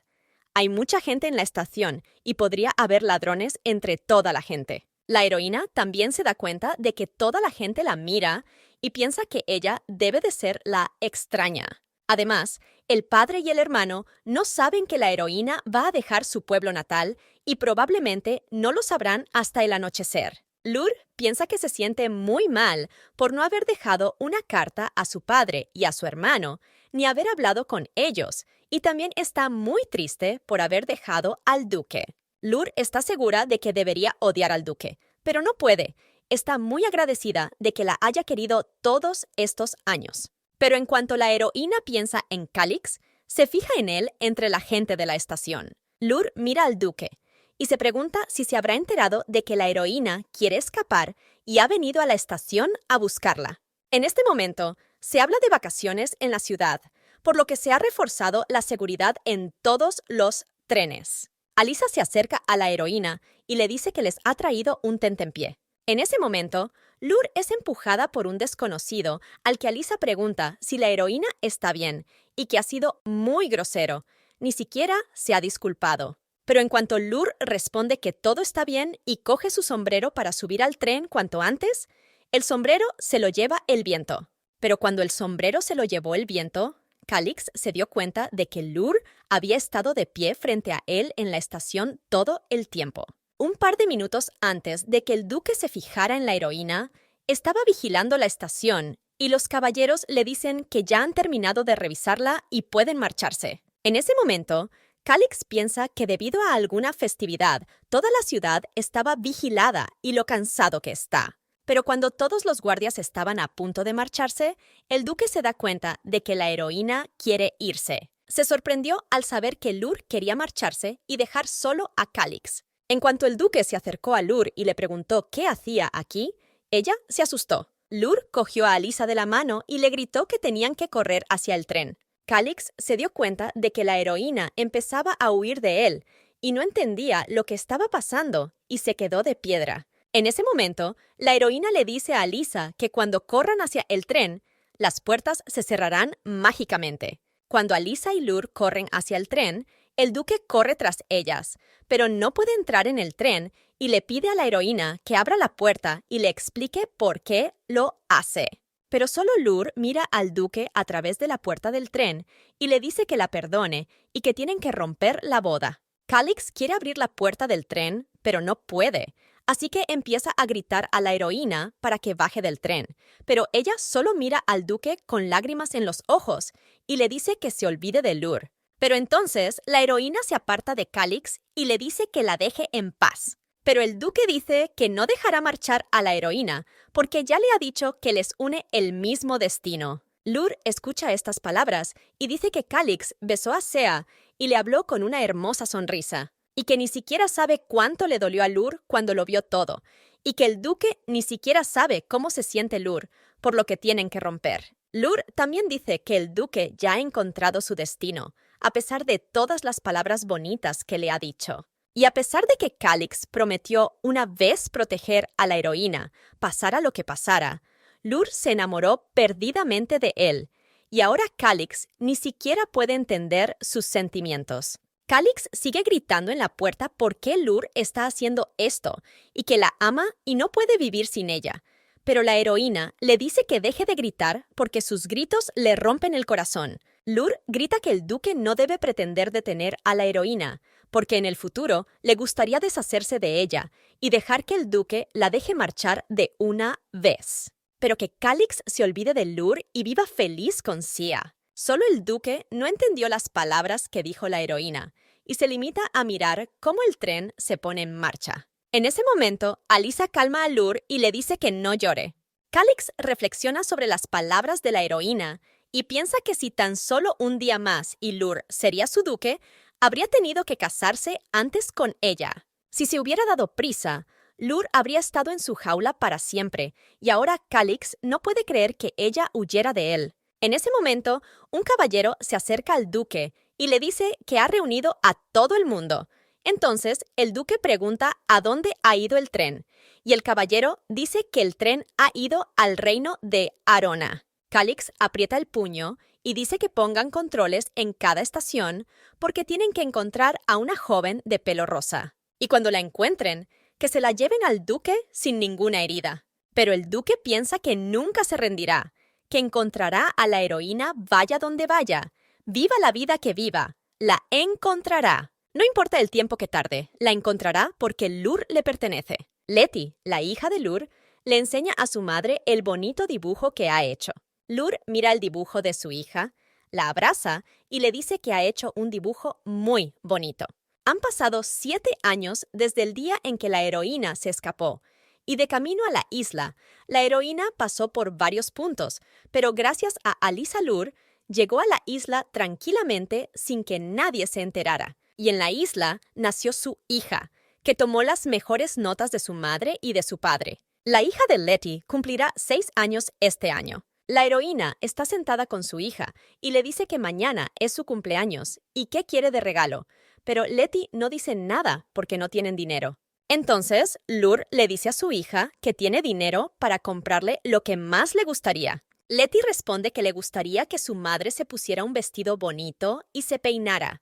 Hay mucha gente en la estación y podría haber ladrones entre toda la gente. La heroína también se da cuenta de que toda la gente la mira y piensa que ella debe de ser la extraña. Además, el padre y el hermano no saben que la heroína va a dejar su pueblo natal y probablemente no lo sabrán hasta el anochecer. Lur piensa que se siente muy mal por no haber dejado una carta a su padre y a su hermano, ni haber hablado con ellos, y también está muy triste por haber dejado al duque. Lur está segura de que debería odiar al duque, pero no puede. Está muy agradecida de que la haya querido todos estos años. Pero en cuanto la heroína piensa en Calix, se fija en él entre la gente de la estación. Lur mira al duque y se pregunta si se habrá enterado de que la heroína quiere escapar y ha venido a la estación a buscarla. En este momento, se habla de vacaciones en la ciudad, por lo que se ha reforzado la seguridad en todos los trenes. Alisa se acerca a la heroína y le dice que les ha traído un tentempié. En ese momento, Lur es empujada por un desconocido al que Alisa pregunta si la heroína está bien y que ha sido muy grosero. Ni siquiera se ha disculpado. Pero en cuanto Lur responde que todo está bien y coge su sombrero para subir al tren cuanto antes, el sombrero se lo lleva el viento. Pero cuando el sombrero se lo llevó el viento, Calix se dio cuenta de que Lur había estado de pie frente a él en la estación todo el tiempo. Un par de minutos antes de que el duque se fijara en la heroína, estaba vigilando la estación y los caballeros le dicen que ya han terminado de revisarla y pueden marcharse. En ese momento, Calix piensa que debido a alguna festividad, toda la ciudad estaba vigilada y lo cansado que está. Pero cuando todos los guardias estaban a punto de marcharse, el duque se da cuenta de que la heroína quiere irse. Se sorprendió al saber que Lur quería marcharse y dejar solo a Calix. En cuanto el duque se acercó a Lur y le preguntó qué hacía aquí, ella se asustó. Lur cogió a Alisa de la mano y le gritó que tenían que correr hacia el tren. Calix se dio cuenta de que la heroína empezaba a huir de él y no entendía lo que estaba pasando y se quedó de piedra. En ese momento, la heroína le dice a Alisa que cuando corran hacia el tren, las puertas se cerrarán mágicamente. Cuando Alisa y Lur corren hacia el tren, el duque corre tras ellas, pero no puede entrar en el tren y le pide a la heroína que abra la puerta y le explique por qué lo hace. Pero solo Lur mira al duque a través de la puerta del tren y le dice que la perdone y que tienen que romper la boda. Calix quiere abrir la puerta del tren, pero no puede. Así que empieza a gritar a la heroína para que baje del tren, pero ella solo mira al duque con lágrimas en los ojos y le dice que se olvide de Lur. Pero entonces la heroína se aparta de Calix y le dice que la deje en paz. Pero el duque dice que no dejará marchar a la heroína porque ya le ha dicho que les une el mismo destino. Lur escucha estas palabras y dice que Calix besó a Sea y le habló con una hermosa sonrisa, y que ni siquiera sabe cuánto le dolió a Lur cuando lo vio todo, y que el duque ni siquiera sabe cómo se siente Lur, por lo que tienen que romper. Lur también dice que el duque ya ha encontrado su destino, a pesar de todas las palabras bonitas que le ha dicho. Y a pesar de que Calix prometió una vez proteger a la heroína, pasara lo que pasara, Lur se enamoró perdidamente de él, y ahora Calix ni siquiera puede entender sus sentimientos. Calix sigue gritando en la puerta por qué Lur está haciendo esto, y que la ama y no puede vivir sin ella. Pero la heroína le dice que deje de gritar porque sus gritos le rompen el corazón. Lur grita que el duque no debe pretender detener a la heroína, porque en el futuro le gustaría deshacerse de ella y dejar que el duque la deje marchar de una vez. Pero que Calix se olvide de Lur y viva feliz con Sea. Solo el duque no entendió las palabras que dijo la heroína y se limita a mirar cómo el tren se pone en marcha. En ese momento, Alisa calma a Lur y le dice que no llore. Calix reflexiona sobre las palabras de la heroína y piensa que si tan solo un día más y Lur sería su duque, habría tenido que casarse antes con ella. Si se hubiera dado prisa, Lur habría estado en su jaula para siempre y ahora Calix no puede creer que ella huyera de él. En ese momento, un caballero se acerca al duque y le dice que ha reunido a todo el mundo. Entonces, el duque pregunta a dónde ha ido el tren, y el caballero dice que el tren ha ido al reino de Arona. Calix aprieta el puño y dice que pongan controles en cada estación porque tienen que encontrar a una joven de pelo rosa. Y cuando la encuentren, que se la lleven al duque sin ninguna herida. Pero el duque piensa que nunca se rendirá, que encontrará a la heroína vaya donde vaya. Viva la vida que viva, la encontrará. No importa el tiempo que tarde, la encontrará porque Lur le pertenece. Letty, la hija de Lur, le enseña a su madre el bonito dibujo que ha hecho. Lur mira el dibujo de su hija, la abraza y le dice que ha hecho un dibujo muy bonito. Han pasado 7 años desde el día en que la heroína se escapó, y de camino a la isla, la heroína pasó por varios puntos, pero gracias a Alisa Lur, llegó a la isla tranquilamente sin que nadie se enterara. Y en la isla nació su hija, que tomó las mejores notas de su madre y de su padre. La hija de Letty cumplirá 6 años este año. La heroína está sentada con su hija y le dice que mañana es su cumpleaños y qué quiere de regalo, pero Letty no dice nada porque no tienen dinero. Entonces, Lur le dice a su hija que tiene dinero para comprarle lo que más le gustaría. Letty responde que le gustaría que su madre se pusiera un vestido bonito y se peinara,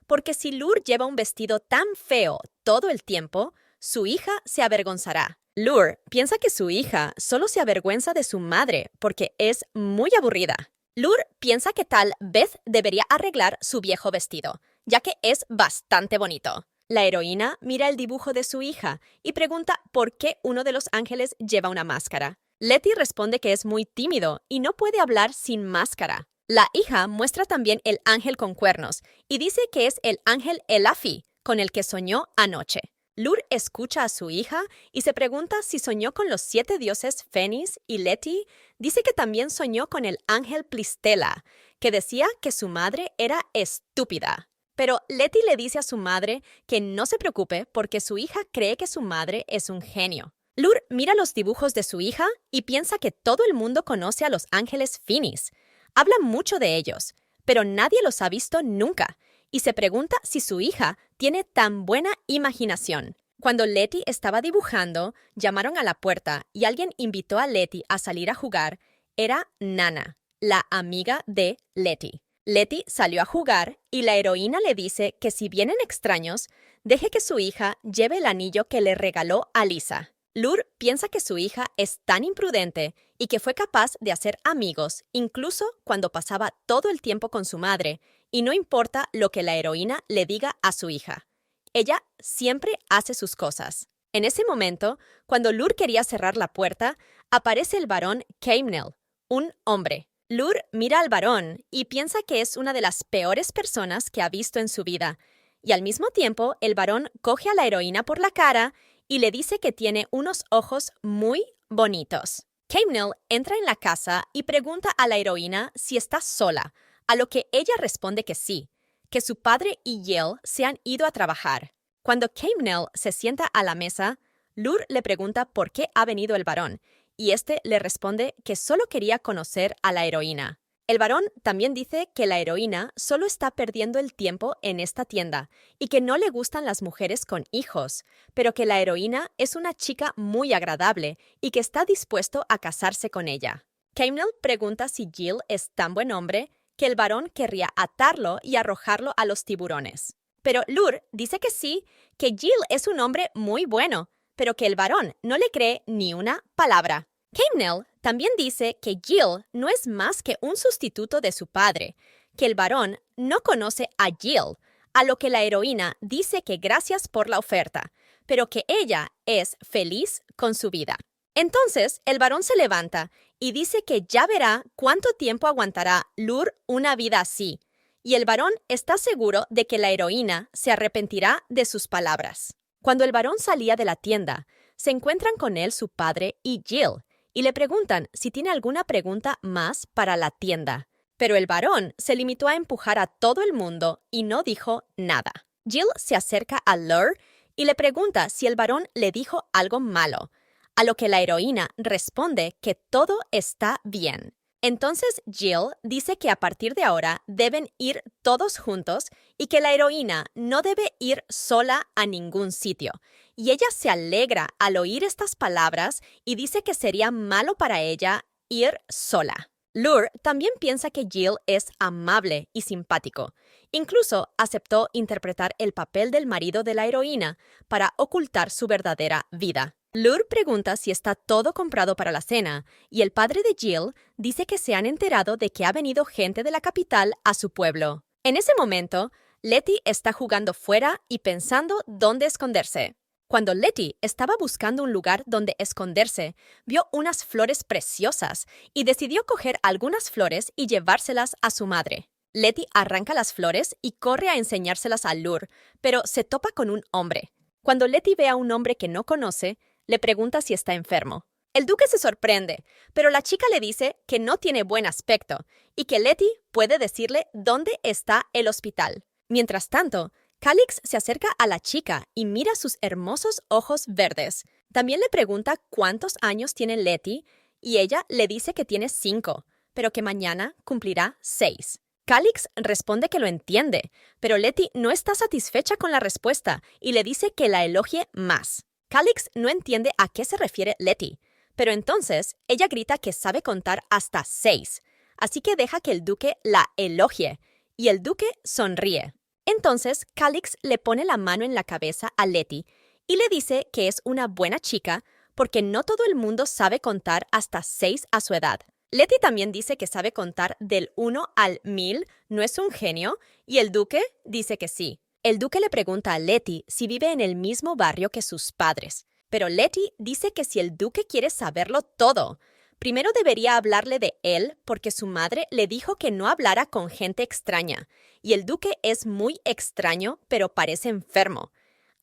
porque si Lur lleva un vestido tan feo todo el tiempo, su hija se avergonzará. Lur piensa que su hija solo se avergüenza de su madre porque es muy aburrida. Lur piensa que tal vez debería arreglar su viejo vestido, ya que es bastante bonito. La heroína mira el dibujo de su hija y pregunta por qué uno de los ángeles lleva una máscara. Letty responde que es muy tímido y no puede hablar sin máscara. La hija muestra también el ángel con cuernos y dice que es el ángel Elafi, con el que soñó anoche. Lur escucha a su hija y se pregunta si soñó con los 7 dioses Fénix, y Letty dice que también soñó con el ángel Plistela, que decía que su madre era estúpida. Pero Letty le dice a su madre que no se preocupe porque su hija cree que su madre es un genio. Lur mira los dibujos de su hija y piensa que todo el mundo conoce a los ángeles Fénix. Habla mucho de ellos, pero nadie los ha visto nunca, y se pregunta si su hija tiene tan buena imaginación. Cuando Letty estaba dibujando, llamaron a la puerta y alguien invitó a Letty a salir a jugar. Era Nana, la amiga de Letty. Letty salió a jugar y la heroína le dice que si vienen extraños, deje que su hija lleve el anillo que le regaló Alisa. Lur piensa que su hija es tan imprudente y que fue capaz de hacer amigos, incluso cuando pasaba todo el tiempo con su madre, y no importa lo que la heroína le diga a su hija. Ella siempre hace sus cosas. En ese momento, cuando Lur quería cerrar la puerta, aparece el varón Keimnel, un hombre. Lur mira al varón y piensa que es una de las peores personas que ha visto en su vida. Y al mismo tiempo, el varón coge a la heroína por la cara y le dice que tiene unos ojos muy bonitos. Keimnel entra en la casa y pregunta a la heroína si está sola, a lo que ella responde que sí, que su padre y Yale se han ido a trabajar. Cuando Keimnel se sienta a la mesa, Lur le pregunta por qué ha venido el varón, y este le responde que solo quería conocer a la heroína. El varón también dice que la heroína solo está perdiendo el tiempo en esta tienda y que no le gustan las mujeres con hijos, pero que la heroína es una chica muy agradable y que está dispuesto a casarse con ella. Keimnel pregunta si Jill es tan buen hombre que el varón querría atarlo y arrojarlo a los tiburones. Pero Lur dice que sí, que Jill es un hombre muy bueno, pero que el varón no le cree ni una palabra. Keimnel también dice que Jill no es más que un sustituto de su padre, que el varón no conoce a Jill, a lo que la heroína dice que gracias por la oferta, pero que ella es feliz con su vida. Entonces el varón se levanta y dice que ya verá cuánto tiempo aguantará Lur una vida así, y el varón está seguro de que la heroína se arrepentirá de sus palabras. Cuando el varón salía de la tienda, se encuentran con él su padre y Jill, y le preguntan si tiene alguna pregunta más para la tienda. Pero el varón se limitó a empujar a todo el mundo y no dijo nada. Jill se acerca a Lur y le pregunta si el varón le dijo algo malo, a lo que la heroína responde que todo está bien. Entonces Jill dice que a partir de ahora deben ir todos juntos y que la heroína no debe ir sola a ningún sitio. Y ella se alegra al oír estas palabras y dice que sería malo para ella ir sola. Lure también piensa que Jill es amable y simpático. Incluso aceptó interpretar el papel del marido de la heroína para ocultar su verdadera vida. Lure pregunta si está todo comprado para la cena, y el padre de Jill dice que se han enterado de que ha venido gente de la capital a su pueblo. En ese momento, Letty está jugando fuera y pensando dónde esconderse. Cuando Letty estaba buscando un lugar donde esconderse, vio unas flores preciosas y decidió coger algunas flores y llevárselas a su madre. Letty arranca las flores y corre a enseñárselas a Lure, pero se topa con un hombre. Cuando Letty ve a un hombre que no conoce, le pregunta si está enfermo. El duque se sorprende, pero la chica le dice que no tiene buen aspecto y que Letty puede decirle dónde está el hospital. Mientras tanto, Calix se acerca a la chica y mira sus hermosos ojos verdes. También le pregunta cuántos años tiene Letty y ella le dice que tiene 5, pero que mañana cumplirá 6. Calix responde que lo entiende, pero Letty no está satisfecha con la respuesta y le dice que la elogie más. Calix no entiende a qué se refiere Letty, pero entonces ella grita que sabe contar hasta 6, así que deja que el duque la elogie, y el duque sonríe. Entonces Calix le pone la mano en la cabeza a Letty y le dice que es una buena chica porque no todo el mundo sabe contar hasta 6 a su edad. Letty también dice que sabe contar del 1 al 1000, no es un genio, y el duque dice que sí. El duque le pregunta a Letty si vive en el mismo barrio que sus padres, pero Letty dice que si el duque quiere saberlo todo, primero debería hablarle de él porque su madre le dijo que no hablara con gente extraña, y el duque es muy extraño, pero parece enfermo.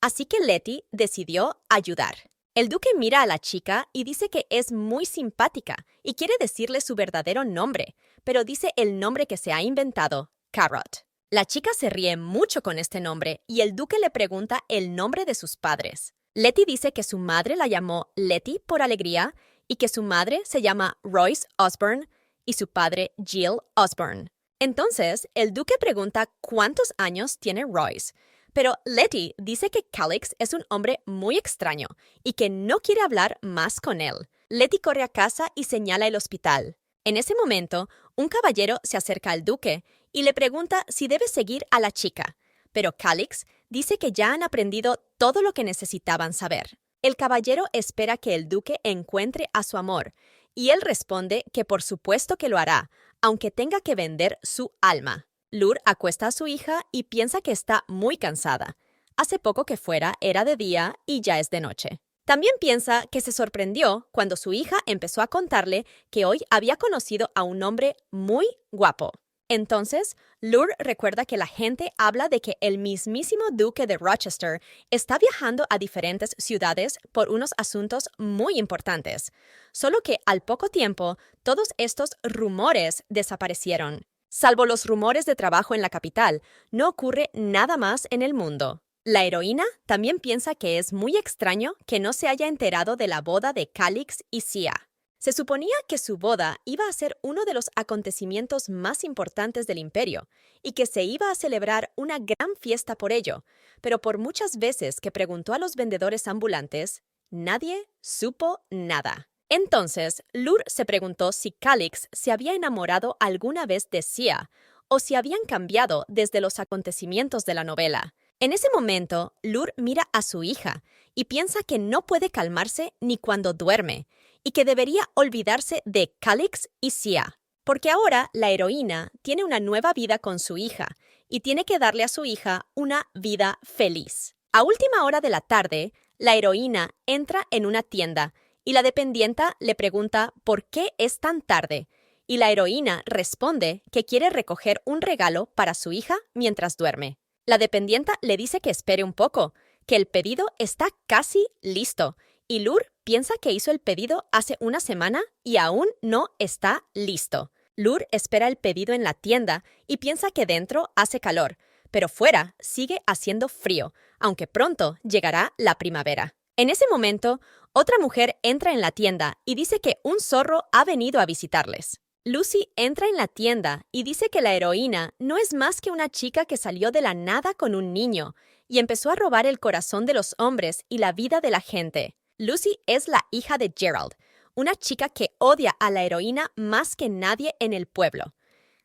Así que Letty decidió ayudar. El duque mira a la chica y dice que es muy simpática y quiere decirle su verdadero nombre, pero dice el nombre que se ha inventado, Carrot. La chica se ríe mucho con este nombre y el duque le pregunta el nombre de sus padres. Letty dice que su madre la llamó Letty por alegría y que su madre se llama Royce Osborne y su padre Jill Osborne. Entonces, el duque pregunta cuántos años tiene Royce, pero Letty dice que Calix es un hombre muy extraño y que no quiere hablar más con él. Letty corre a casa y señala el hospital. En ese momento, un caballero se acerca al duque y le pregunta si debe seguir a la chica, pero Calix dice que ya han aprendido todo lo que necesitaban saber. El caballero espera que el duque encuentre a su amor, y él responde que por supuesto que lo hará, aunque tenga que vender su alma. Lure acuesta a su hija y piensa que está muy cansada. Hace poco que fuera era de día y ya es de noche. También piensa que se sorprendió cuando su hija empezó a contarle que hoy había conocido a un hombre muy guapo. Entonces, Lure recuerda que la gente habla de que el mismísimo duque de Rochester está viajando a diferentes ciudades por unos asuntos muy importantes. Solo que al poco tiempo, todos estos rumores desaparecieron. Salvo los rumores de trabajo en la capital, no ocurre nada más en el mundo. La heroína también piensa que es muy extraño que no se haya enterado de la boda de Calix y Sia. Se suponía que su boda iba a ser uno de los acontecimientos más importantes del imperio y que se iba a celebrar una gran fiesta por ello, pero por muchas veces que preguntó a los vendedores ambulantes, nadie supo nada. Entonces, Lure se preguntó si Calix se había enamorado alguna vez de Sia o si habían cambiado desde los acontecimientos de la novela. En ese momento, Lure mira a su hija y piensa que no puede calmarse ni cuando duerme, y que debería olvidarse de Calix y Sia, porque ahora la heroína tiene una nueva vida con su hija y tiene que darle a su hija una vida feliz. A última hora de la tarde, la heroína entra en una tienda y la dependienta le pregunta por qué es tan tarde, y la heroína responde que quiere recoger un regalo para su hija mientras duerme. La dependienta le dice que espere un poco, que el pedido está casi listo, y Lure piensa que hizo el pedido hace una semana y aún no está listo. Lure espera el pedido en la tienda y piensa que dentro hace calor, pero fuera sigue haciendo frío, aunque pronto llegará la primavera. En ese momento, otra mujer entra en la tienda y dice que un zorro ha venido a visitarles. Lucy entra en la tienda y dice que la heroína no es más que una chica que salió de la nada con un niño y empezó a robar el corazón de los hombres y la vida de la gente. Lucy es la hija de Gerald, una chica que odia a la heroína más que nadie en el pueblo.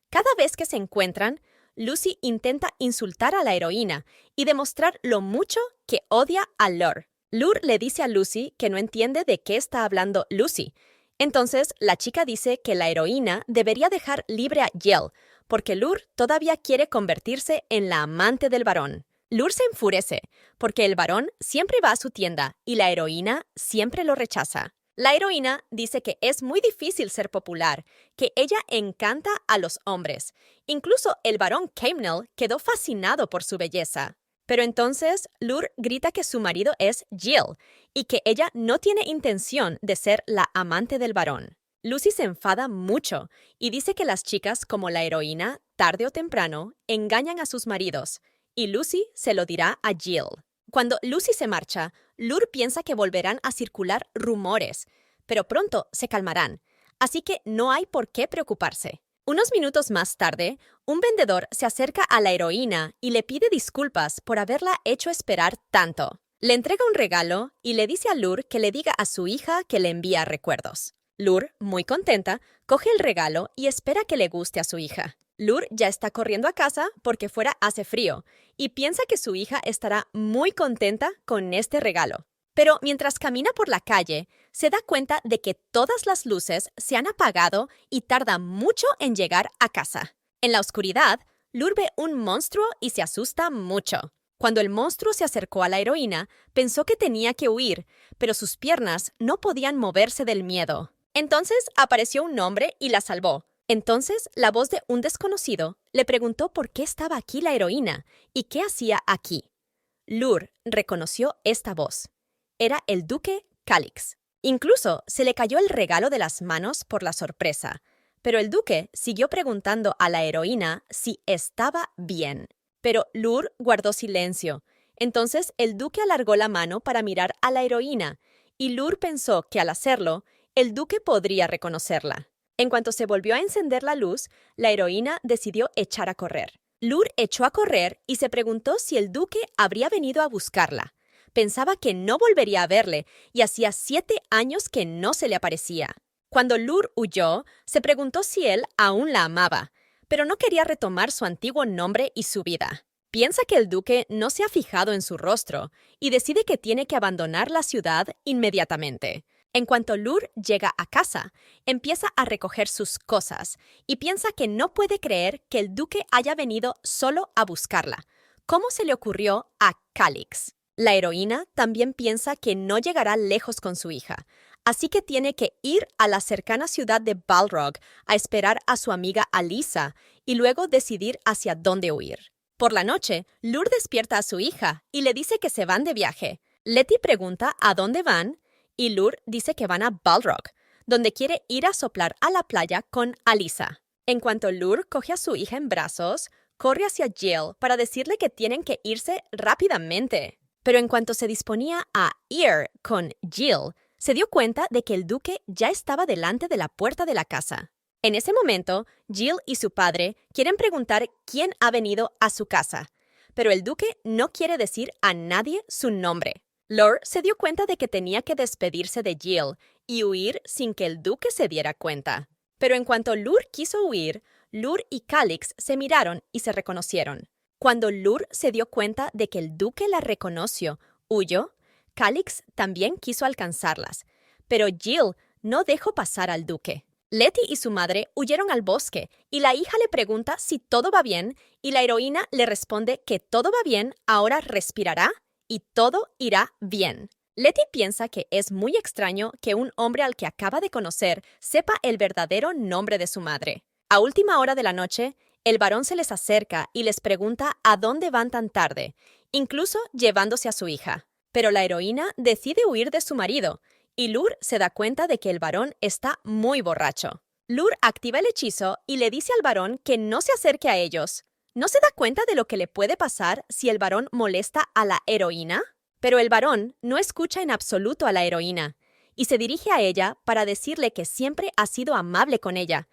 Cada vez que se encuentran, Lucy intenta insultar a la heroína y demostrar lo mucho que odia a Lure. Lure le dice a Lucy que no entiende de qué está hablando Lucy. Entonces, la chica dice que la heroína debería dejar libre a Jill, porque Lure todavía quiere convertirse en la amante del varón. Lure se enfurece, porque el varón siempre va a su tienda y la heroína siempre lo rechaza. La heroína dice que es muy difícil ser popular, que ella encanta a los hombres. Incluso el varón Camnell quedó fascinado por su belleza. Pero entonces Lure grita que su marido es Jill y que ella no tiene intención de ser la amante del varón. Lucy se enfada mucho y dice que las chicas como la heroína, tarde o temprano, engañan a sus maridos, y Lucy se lo dirá a Jill. Cuando Lucy se marcha, Lure piensa que volverán a circular rumores, pero pronto se calmarán, así que no hay por qué preocuparse. Unos minutos más tarde, un vendedor se acerca a la heroína y le pide disculpas por haberla hecho esperar tanto. Le entrega un regalo y le dice a Lure que le diga a su hija que le envía recuerdos. Lure, muy contenta, coge el regalo y espera que le guste a su hija. Lure ya está corriendo a casa porque fuera hace frío y piensa que su hija estará muy contenta con este regalo. Pero mientras camina por la calle, se da cuenta de que todas las luces se han apagado y tarda mucho en llegar a casa. En la oscuridad, Lure ve un monstruo y se asusta mucho. Cuando el monstruo se acercó a la heroína, pensó que tenía que huir, pero sus piernas no podían moverse del miedo. Entonces apareció un hombre y la salvó. Entonces, la voz de un desconocido le preguntó por qué estaba aquí la heroína y qué hacía aquí. Lure reconoció esta voz. Era el duque Calix. Incluso se le cayó el regalo de las manos por la sorpresa, pero el duque siguió preguntando a la heroína si estaba bien. Pero Lure guardó silencio. Entonces el duque alargó la mano para mirar a la heroína, y Lure pensó que al hacerlo, el duque podría reconocerla. En cuanto se volvió a encender la luz, la heroína decidió echar a correr. Lure echó a correr y se preguntó si el duque habría venido a buscarla. Pensaba que no volvería a verle y hacía 7 años que no se le aparecía. Cuando Lure huyó, se preguntó si él aún la amaba, pero no quería retomar su antiguo nombre y su vida. Piensa que el duque no se ha fijado en su rostro y decide que tiene que abandonar la ciudad inmediatamente. En cuanto Lure llega a casa, empieza a recoger sus cosas y piensa que no puede creer que el duque haya venido solo a buscarla. ¿Cómo se le ocurrió a Calix? La heroína también piensa que no llegará lejos con su hija, así que tiene que ir a la cercana ciudad de Balrog a esperar a su amiga Alisa y luego decidir hacia dónde huir. Por la noche, Lure despierta a su hija y le dice que se van de viaje. Letty pregunta a dónde van y Lure dice que van a Balrog, donde quiere ir a soplar a la playa con Alisa. En cuanto Lure coge a su hija en brazos, corre hacia Jill para decirle que tienen que irse rápidamente. Pero en cuanto se disponía a ir con Jill, se dio cuenta de que el duque ya estaba delante de la puerta de la casa. En ese momento, Jill y su padre quieren preguntar quién ha venido a su casa, pero el duque no quiere decir a nadie su nombre. Lure se dio cuenta de que tenía que despedirse de Jill y huir sin que el duque se diera cuenta. Pero en cuanto Lure quiso huir, Lure y Calix se miraron y se reconocieron. Cuando Lure se dio cuenta de que el duque la reconoció, huyó. Calix también quiso alcanzarlas, pero Jill no dejó pasar al duque. Letty y su madre huyeron al bosque y la hija le pregunta si todo va bien y la heroína le responde que todo va bien, ahora respirará y todo irá bien. Letty piensa que es muy extraño que un hombre al que acaba de conocer sepa el verdadero nombre de su madre. A última hora de la noche, el varón se les acerca y les pregunta a dónde van tan tarde, incluso llevándose a su hija. Pero la heroína decide huir de su marido, y Lure se da cuenta de que el varón está muy borracho. Lure activa el hechizo y le dice al varón que no se acerque a ellos. ¿No se da cuenta de lo que le puede pasar si el varón molesta a la heroína? Pero el varón no escucha en absoluto a la heroína, y se dirige a ella para decirle que siempre ha sido amable con ella,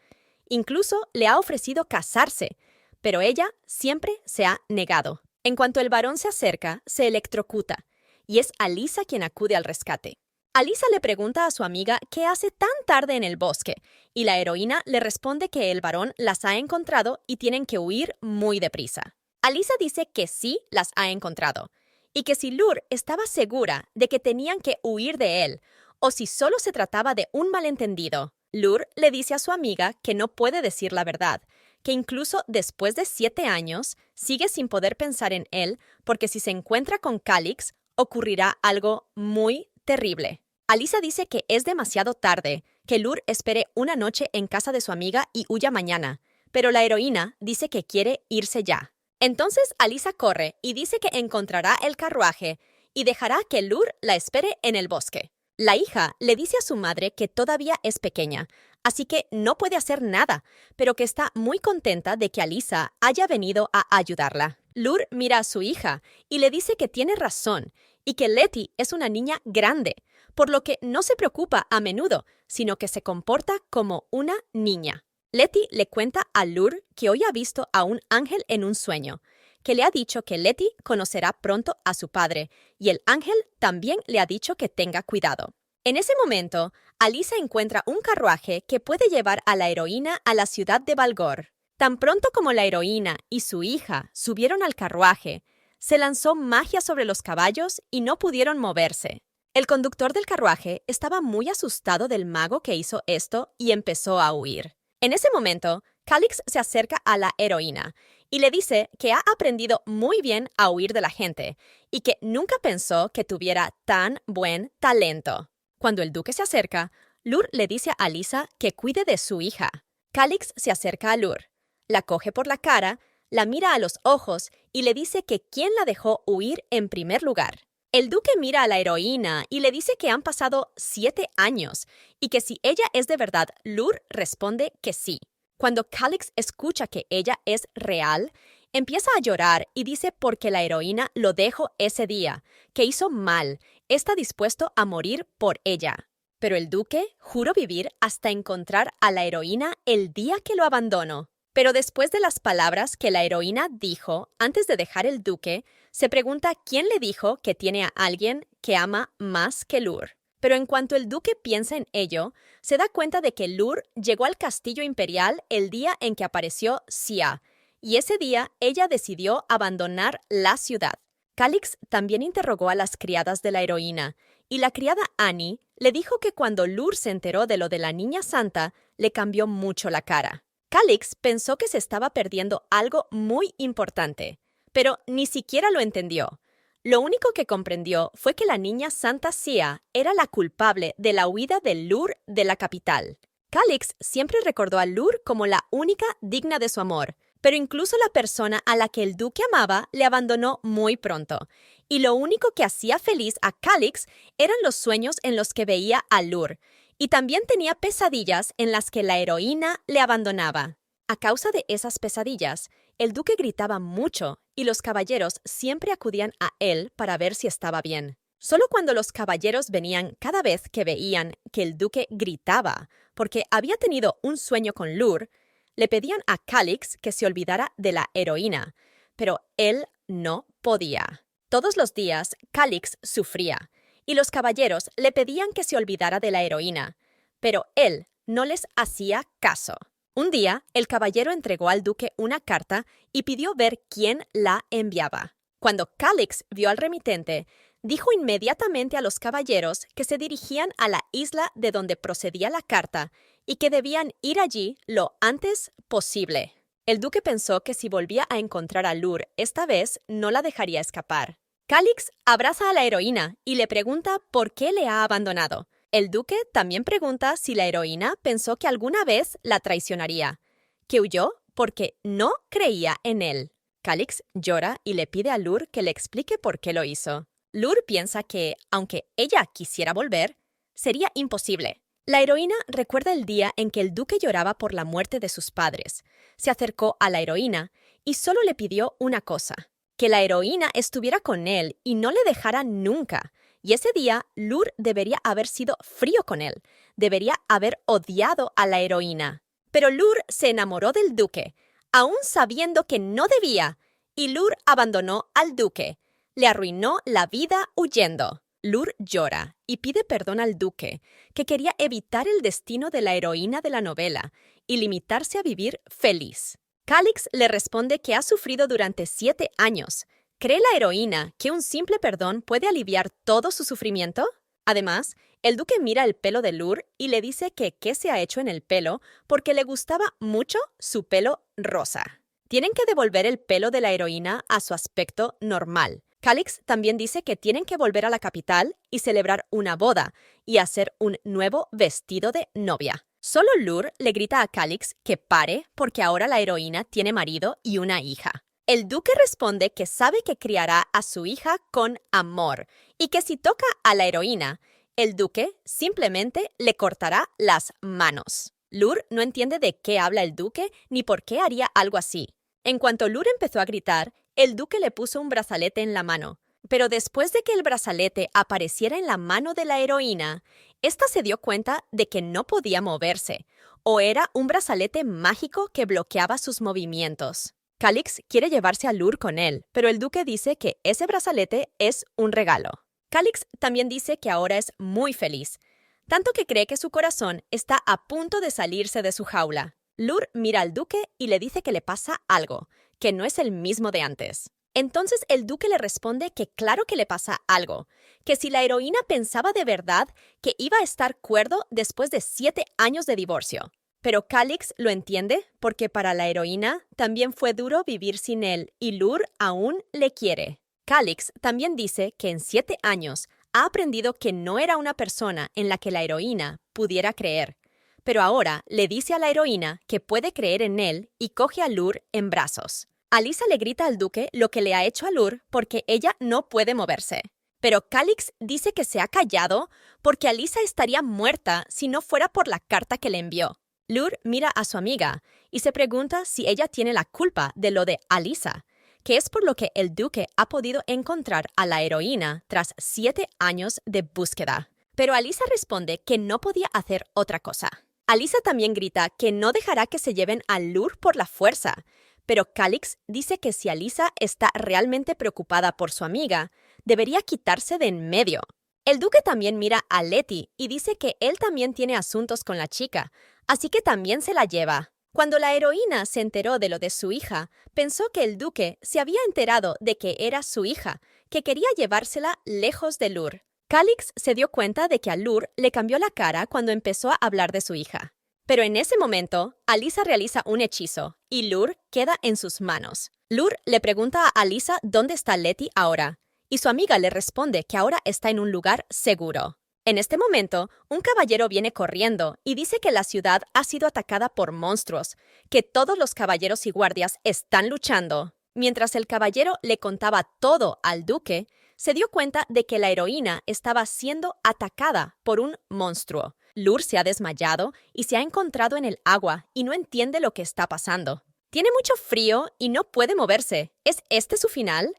Incluso le ha ofrecido casarse, pero ella siempre se ha negado. En cuanto el varón se acerca, se electrocuta, y es Alyssa quien acude al rescate. Alyssa le pregunta a su amiga qué hace tan tarde en el bosque, y la heroína le responde que el varón las ha encontrado y tienen que huir muy deprisa. Alyssa dice que sí las ha encontrado, y que si Lur estaba segura de que tenían que huir de él, o si solo se trataba de un malentendido. Lur le dice a su amiga que no puede decir la verdad, que incluso después de 7 años sigue sin poder pensar en él porque si se encuentra con Calix ocurrirá algo muy terrible. Alyssa dice que es demasiado tarde, que Lur espere una noche en casa de su amiga y huya mañana, pero la heroína dice que quiere irse ya. Entonces Alyssa corre y dice que encontrará el carruaje y dejará que Lur la espere en el bosque. La hija le dice a su madre que todavía es pequeña, así que no puede hacer nada, pero que está muy contenta de que Alyssa haya venido a ayudarla. Lur mira a su hija y le dice que tiene razón y que Letty es una niña grande, por lo que no se preocupa a menudo, sino que se comporta como una niña. Letty le cuenta a Lur que hoy ha visto a un ángel en un sueño, que le ha dicho que Letty conocerá pronto a su padre, y el ángel también le ha dicho que tenga cuidado. En ese momento, Alyssa encuentra un carruaje que puede llevar a la heroína a la ciudad de Valgor. Tan pronto como la heroína y su hija subieron al carruaje, se lanzó magia sobre los caballos y no pudieron moverse. El conductor del carruaje estaba muy asustado del mago que hizo esto y empezó a huir. En ese momento, Calix se acerca a la heroína y le dice que ha aprendido muy bien a huir de la gente y que nunca pensó que tuviera tan buen talento. Cuando el duque se acerca, Lur le dice a Alyssa que cuide de su hija. Calix se acerca a Lur, la coge por la cara, la mira a los ojos y le dice que quién la dejó huir en primer lugar. El duque mira a la heroína y le dice que han pasado 7 años y que si ella es de verdad, Lur responde que sí. Cuando Calix escucha que ella es real, empieza a llorar y dice porque la heroína lo dejó ese día, que hizo mal, está dispuesto a morir por ella. Pero el duque juró vivir hasta encontrar a la heroína el día que lo abandonó. Pero después de las palabras que la heroína dijo antes de dejar el duque, se pregunta quién le dijo que tiene a alguien que ama más que Lur. Pero en cuanto el duque piensa en ello, se da cuenta de que Lur llegó al castillo imperial el día en que apareció Sia, y ese día ella decidió abandonar la ciudad. Calix también interrogó a las criadas de la heroína, y la criada Annie le dijo que cuando Lur se enteró de lo de la niña santa, le cambió mucho la cara. Calix pensó que se estaba perdiendo algo muy importante, pero ni siquiera lo entendió. Lo único que comprendió fue que la niña Santa Sia era la culpable de la huida de Lur de la capital. Calix siempre recordó a Lur como la única digna de su amor, pero incluso la persona a la que el duque amaba le abandonó muy pronto, y lo único que hacía feliz a Calix eran los sueños en los que veía a Lur, y también tenía pesadillas en las que la heroína le abandonaba. A causa de esas pesadillas, el duque gritaba mucho y los caballeros siempre acudían a él para ver si estaba bien. Solo cuando los caballeros venían cada vez que veían que el duque gritaba porque había tenido un sueño con Lur, le pedían a Calix que se olvidara de la heroína, pero él no podía. Todos los días, Calix sufría, y los caballeros le pedían que se olvidara de la heroína, pero él no les hacía caso. Un día, el caballero entregó al duque una carta y pidió ver quién la enviaba. Cuando Calix vio al remitente, dijo inmediatamente a los caballeros que se dirigían a la isla de donde procedía la carta y que debían ir allí lo antes posible. El duque pensó que si volvía a encontrar a Lur, esta vez no la dejaría escapar. Calix abraza a la heroína y le pregunta por qué le ha abandonado. El duque también pregunta si la heroína pensó que alguna vez la traicionaría, que huyó porque no creía en él. Calix llora y le pide a Lur que le explique por qué lo hizo. Lur piensa que, aunque ella quisiera volver, sería imposible. La heroína recuerda el día en que el duque lloraba por la muerte de sus padres. Se acercó a la heroína y solo le pidió una cosa: que la heroína estuviera con él y no le dejara nunca. Y ese día, Lur debería haber sido frío con él. Debería haber odiado a la heroína. Pero Lur se enamoró del duque, aún sabiendo que no debía, y Lur abandonó al duque. Le arruinó la vida huyendo. Lur llora y pide perdón al duque, que quería evitar el destino de la heroína de la novela y limitarse a vivir feliz. Calix le responde que ha sufrido durante 7 años. ¿Cree la heroína que un simple perdón puede aliviar todo su sufrimiento? Además, el duque mira el pelo de Lur y le dice que qué se ha hecho en el pelo porque le gustaba mucho su pelo rosa. Tienen que devolver el pelo de la heroína a su aspecto normal. Calix también dice que tienen que volver a la capital y celebrar una boda y hacer un nuevo vestido de novia. Solo Lur le grita a Calix que pare porque ahora la heroína tiene marido y una hija. El duque responde que sabe que criará a su hija con amor y que si toca a la heroína, el duque simplemente le cortará las manos. Lur no entiende de qué habla el duque ni por qué haría algo así. En cuanto Lur empezó a gritar, el duque le puso un brazalete en la mano. Pero después de que el brazalete apareciera en la mano de la heroína, ésta se dio cuenta de que no podía moverse, o era un brazalete mágico que bloqueaba sus movimientos. Calix quiere llevarse a Lur con él, pero el duque dice que ese brazalete es un regalo. Calix también dice que ahora es muy feliz, tanto que cree que su corazón está a punto de salirse de su jaula. Lur mira al duque y le dice que le pasa algo, que no es el mismo de antes. Entonces el duque le responde que claro que le pasa algo, que si la heroína pensaba de verdad que iba a estar cuerdo después de 7 años de divorcio. Pero Calix lo entiende porque para la heroína también fue duro vivir sin él y Lur aún le quiere. Calix también dice que en 7 años ha aprendido que no era una persona en la que la heroína pudiera creer. Pero ahora le dice a la heroína que puede creer en él y coge a Lur en brazos. Alisa le grita al duque lo que le ha hecho a Lur porque ella no puede moverse. Pero Calix dice que se ha callado porque Alisa estaría muerta si no fuera por la carta que le envió. Lur mira a su amiga y se pregunta si ella tiene la culpa de lo de Alisa, que es por lo que el duque ha podido encontrar a la heroína tras 7 años de búsqueda. Pero Alisa responde que no podía hacer otra cosa. Alisa también grita que no dejará que se lleven a Lur por la fuerza, pero Calix dice que si Alisa está realmente preocupada por su amiga, debería quitarse de en medio. El duque también mira a Letty y dice que él también tiene asuntos con la chica, así que también se la lleva. Cuando la heroína se enteró de lo de su hija, pensó que el duque se había enterado de que era su hija, que quería llevársela lejos de Lur. Calix se dio cuenta de que a Lur le cambió la cara cuando empezó a hablar de su hija. Pero en ese momento, Alisa realiza un hechizo y Lur queda en sus manos. Lur le pregunta a Alisa dónde está Letty ahora, y su amiga le responde que ahora está en un lugar seguro. En este momento, un caballero viene corriendo y dice que la ciudad ha sido atacada por monstruos, que todos los caballeros y guardias están luchando. Mientras el caballero le contaba todo al duque, se dio cuenta de que la heroína estaba siendo atacada por un monstruo. Lur se ha desmayado y se ha encontrado en el agua y no entiende lo que está pasando. Tiene mucho frío y no puede moverse. ¿Es este su final?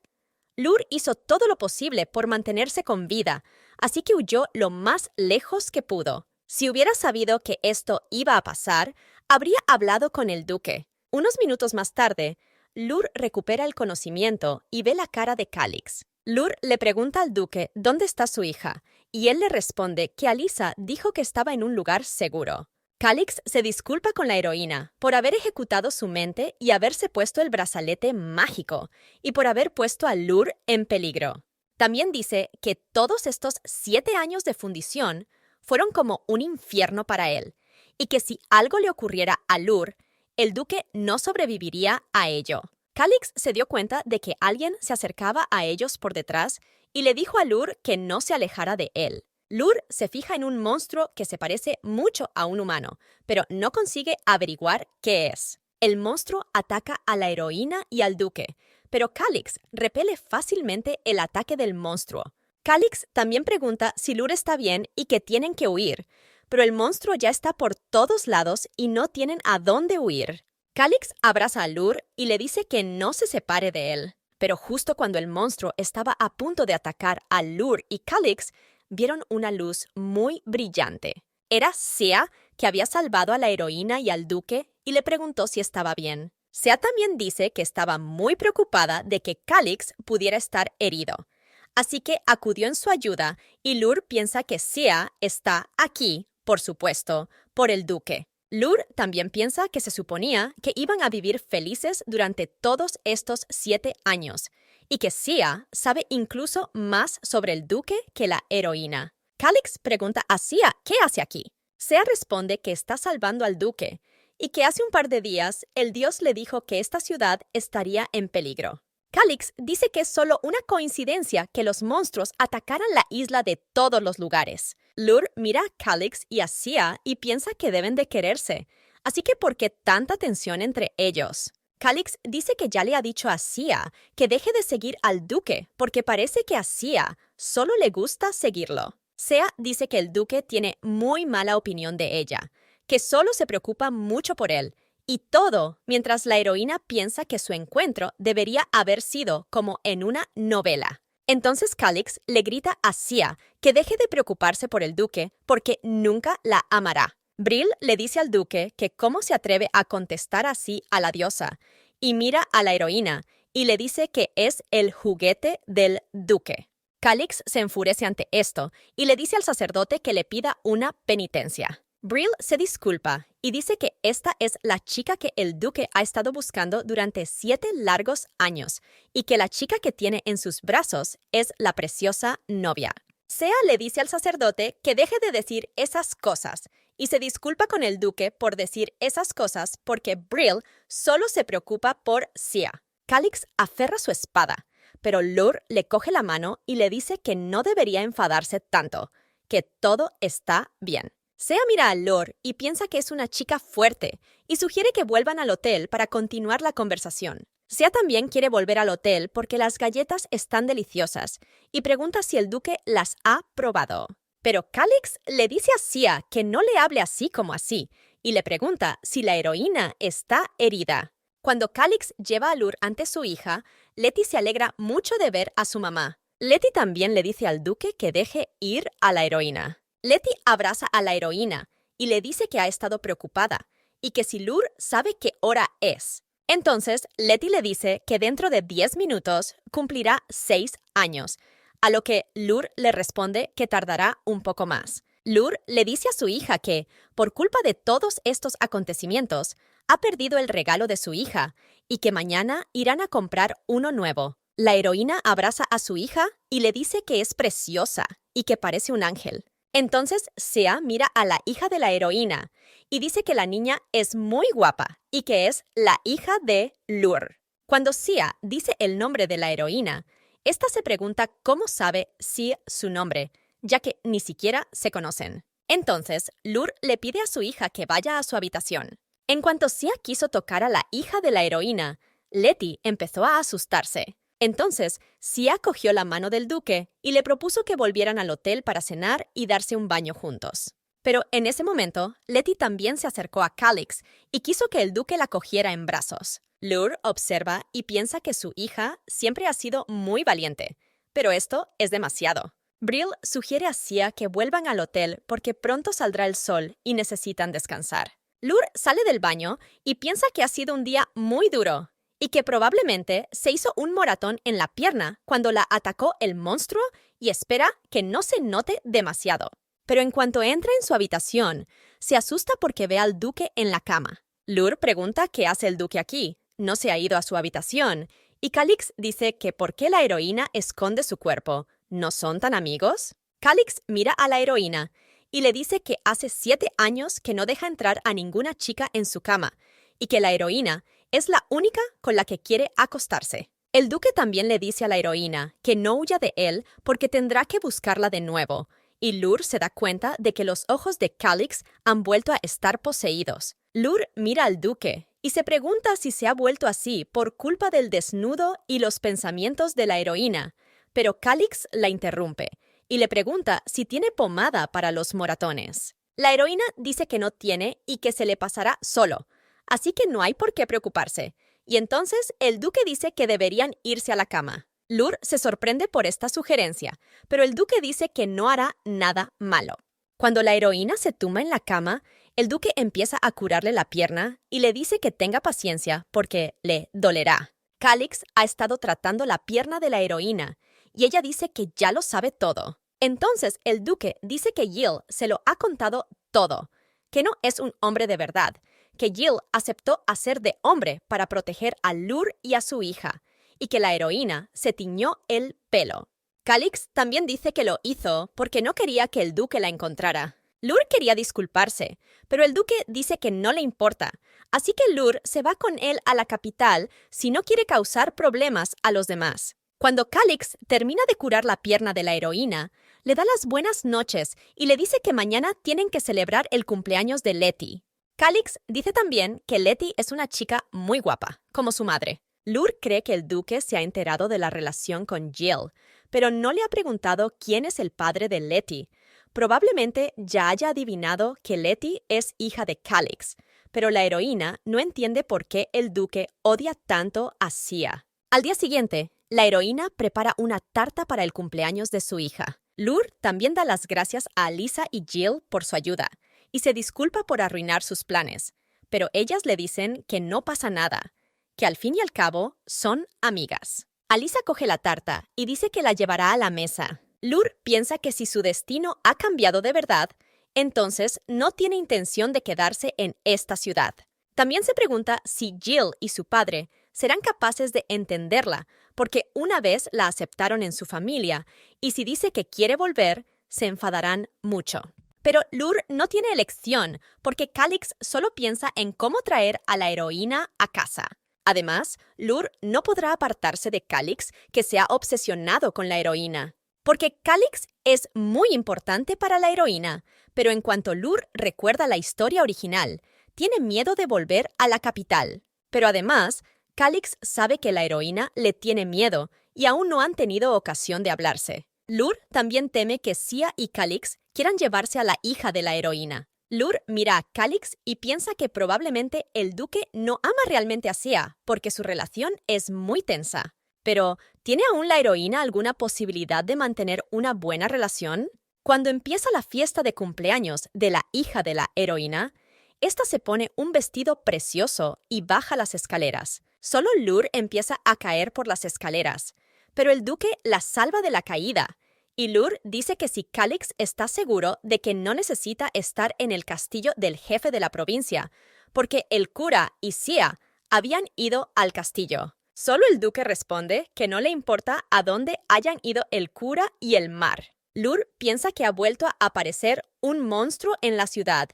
Lur hizo todo lo posible por mantenerse con vida, así que huyó lo más lejos que pudo. Si hubiera sabido que esto iba a pasar, habría hablado con el duque. Unos minutos más tarde, Lur recupera el conocimiento y ve la cara de Calix. Lur le pregunta al duque dónde está su hija, y él le responde que Alisa dijo que estaba en un lugar seguro. Calix se disculpa con la heroína por haber ejecutado su mente y haberse puesto el brazalete mágico, y por haber puesto a Lur en peligro. También dice que todos estos 7 años de fundición fueron como un infierno para él, y que si algo le ocurriera a Lur, el duque no sobreviviría a ello. Calix se dio cuenta de que alguien se acercaba a ellos por detrás y le dijo a Lur que no se alejara de él. Lur se fija en un monstruo que se parece mucho a un humano, pero no consigue averiguar qué es. El monstruo ataca a la heroína y al duque, pero Calix repele fácilmente el ataque del monstruo. Calix también pregunta si Lur está bien y que tienen que huir, pero el monstruo ya está por todos lados y no tienen a dónde huir. Calix abraza a Lur y le dice que no se separe de él. Pero justo cuando el monstruo estaba a punto de atacar a Lur y Calix, vieron una luz muy brillante. Era Sea, que había salvado a la heroína y al duque y le preguntó si estaba bien. Sea también dice que estaba muy preocupada de que Calix pudiera estar herido. Así que acudió en su ayuda y Lur piensa que Sea está aquí, por supuesto, por el duque. Lur también piensa que se suponía que iban a vivir felices durante todos estos 7 años y que Sea sabe incluso más sobre el duque que la heroína. Calix pregunta a Sea qué hace aquí. Sea responde que está salvando al duque y que hace un par de días el dios le dijo que esta ciudad estaría en peligro. Calix dice que es solo una coincidencia que los monstruos atacaran la isla de todos los lugares. Lur mira a Calix y a Sea y piensa que deben de quererse. Así que ¿por qué tanta tensión entre ellos? Calix dice que ya le ha dicho a Sea que deje de seguir al duque porque parece que a Sea solo le gusta seguirlo. Sea dice que el duque tiene muy mala opinión de ella, que solo se preocupa mucho por él, y todo mientras la heroína piensa que su encuentro debería haber sido como en una novela. Entonces Calix le grita a Sea que deje de preocuparse por el duque porque nunca la amará. Brill le dice al duque que cómo se atreve a contestar así a la diosa, y mira a la heroína y le dice que es el juguete del duque. Calix se enfurece ante esto y le dice al sacerdote que le pida una penitencia. Brill se disculpa y dice que esta es la chica que el duque ha estado buscando durante 7 largos años y que la chica que tiene en sus brazos es la preciosa novia. Sea le dice al sacerdote que deje de decir esas cosas y se disculpa con el duque por decir esas cosas porque Brill solo se preocupa por Sea. Calix aferra su espada, pero Lur le coge la mano y le dice que no debería enfadarse tanto, que todo está bien. Sea mira a Lur y piensa que es una chica fuerte y sugiere que vuelvan al hotel para continuar la conversación. Sea también quiere volver al hotel porque las galletas están deliciosas y pregunta si el duque las ha probado. Pero Calix le dice a Sea que no le hable así como así y le pregunta si la heroína está herida. Cuando Calix lleva a Lur ante su hija, Letty se alegra mucho de ver a su mamá. Letty también le dice al duque que deje ir a la heroína. Letty abraza a la heroína y le dice que ha estado preocupada y que si Lur sabe qué hora es. Entonces, Letty le dice que dentro de 10 minutos cumplirá 6 años, a lo que Lur le responde que tardará un poco más. Lur le dice a su hija que, por culpa de todos estos acontecimientos, ha perdido el regalo de su hija y que mañana irán a comprar uno nuevo. La heroína abraza a su hija y le dice que es preciosa y que parece un ángel. Entonces Sea mira a la hija de la heroína y dice que la niña es muy guapa y que es la hija de Lur. Cuando Sea dice el nombre de la heroína, esta se pregunta cómo sabe Sea su nombre, ya que ni siquiera se conocen. Entonces Lur le pide a su hija que vaya a su habitación. En cuanto Sea quiso tocar a la hija de la heroína, Letty empezó a asustarse. Entonces, Sea cogió la mano del duque y le propuso que volvieran al hotel para cenar y darse un baño juntos. Pero en ese momento, Letty también se acercó a Calix y quiso que el duque la cogiera en brazos. Lur observa y piensa que su hija siempre ha sido muy valiente, pero esto es demasiado. Brill sugiere a Sea que vuelvan al hotel porque pronto saldrá el sol y necesitan descansar. Lur sale del baño y piensa que ha sido un día muy duro y que probablemente se hizo un moratón en la pierna cuando la atacó el monstruo y espera que no se note demasiado. Pero en cuanto entra en su habitación, se asusta porque ve al duque en la cama. Lur pregunta qué hace el duque aquí, no se ha ido a su habitación, y Calix dice que por qué la heroína esconde su cuerpo, ¿no son tan amigos? Calix mira a la heroína y le dice que hace 7 años que no deja entrar a ninguna chica en su cama y que la heroína es la única con la que quiere acostarse. El duque también le dice a la heroína que no huya de él porque tendrá que buscarla de nuevo, y Lur se da cuenta de que los ojos de Calix han vuelto a estar poseídos. Lur mira al duque y se pregunta si se ha vuelto así por culpa del desnudo y los pensamientos de la heroína, pero Calix la interrumpe y le pregunta si tiene pomada para los moratones. La heroína dice que no tiene y que se le pasará solo, así que no hay por qué preocuparse, y entonces el duque dice que deberían irse a la cama. Lur se sorprende por esta sugerencia, pero el duque dice que no hará nada malo. Cuando la heroína se tumba en la cama, El duque empieza a curarle la pierna y le dice que tenga paciencia porque le dolerá. Calix ha estado tratando la pierna de la heroína y ella dice que ya lo sabe todo. Entonces el duque dice que Jill se lo ha contado todo, que no es un hombre de verdad, que Jill aceptó hacer de hombre para proteger a Lur y a su hija, y que la heroína se tiñó el pelo. Calix también dice que lo hizo porque no quería que el duque la encontrara. Lur quería disculparse, pero el duque dice que no le importa, así que Lur se va con él a la capital si no quiere causar problemas a los demás. Cuando Calix termina de curar la pierna de la heroína, le da las buenas noches y le dice que mañana tienen que celebrar el cumpleaños de Letty. Calix dice también que Letty es una chica muy guapa, como su madre. Lur cree que el duque se ha enterado de la relación con Jill, pero no le ha preguntado quién es el padre de Letty. Probablemente ya haya adivinado que Letty es hija de Calix, pero la heroína no entiende por qué el duque odia tanto a Sia. Al día siguiente, la heroína prepara una tarta para el cumpleaños de su hija. Lur también da las gracias a Alyssa y Jill por su ayuda y se disculpa por arruinar sus planes, pero ellas le dicen que no pasa nada, que al fin y al cabo son amigas. Alyssa coge la tarta y dice que la llevará a la mesa. Lur piensa que si su destino ha cambiado de verdad, entonces no tiene intención de quedarse en esta ciudad. También se pregunta si Jill y su padre serán capaces de entenderla, porque una vez la aceptaron en su familia, y si dice que quiere volver, se enfadarán mucho. Pero Lur no tiene elección, porque Calix solo piensa en cómo traer a la heroína a casa. Además, Lur no podrá apartarse de Calix, que se ha obsesionado con la heroína. Porque Calix es muy importante para la heroína, pero en cuanto Lur recuerda la historia original, tiene miedo de volver a la capital. Pero además, Calix sabe que la heroína le tiene miedo y aún no han tenido ocasión de hablarse. Lur también teme que Sia y Calix quieran llevarse a la hija de la heroína. Lur mira a Calix y piensa que probablemente el duque no ama realmente a Sia porque su relación es muy tensa. Pero, ¿tiene aún la heroína alguna posibilidad de mantener una buena relación? Cuando empieza la fiesta de cumpleaños de la hija de la heroína, esta se pone un vestido precioso y baja las escaleras. Solo Lur empieza a caer por las escaleras, pero el duque la salva de la caída, y Lur dice que si Calix está seguro de que no necesita estar en el castillo del jefe de la provincia, porque el cura y Sia habían ido al castillo. Solo el duque responde que no le importa a dónde hayan ido el cura y el mar. Lur piensa que ha vuelto a aparecer un monstruo en la ciudad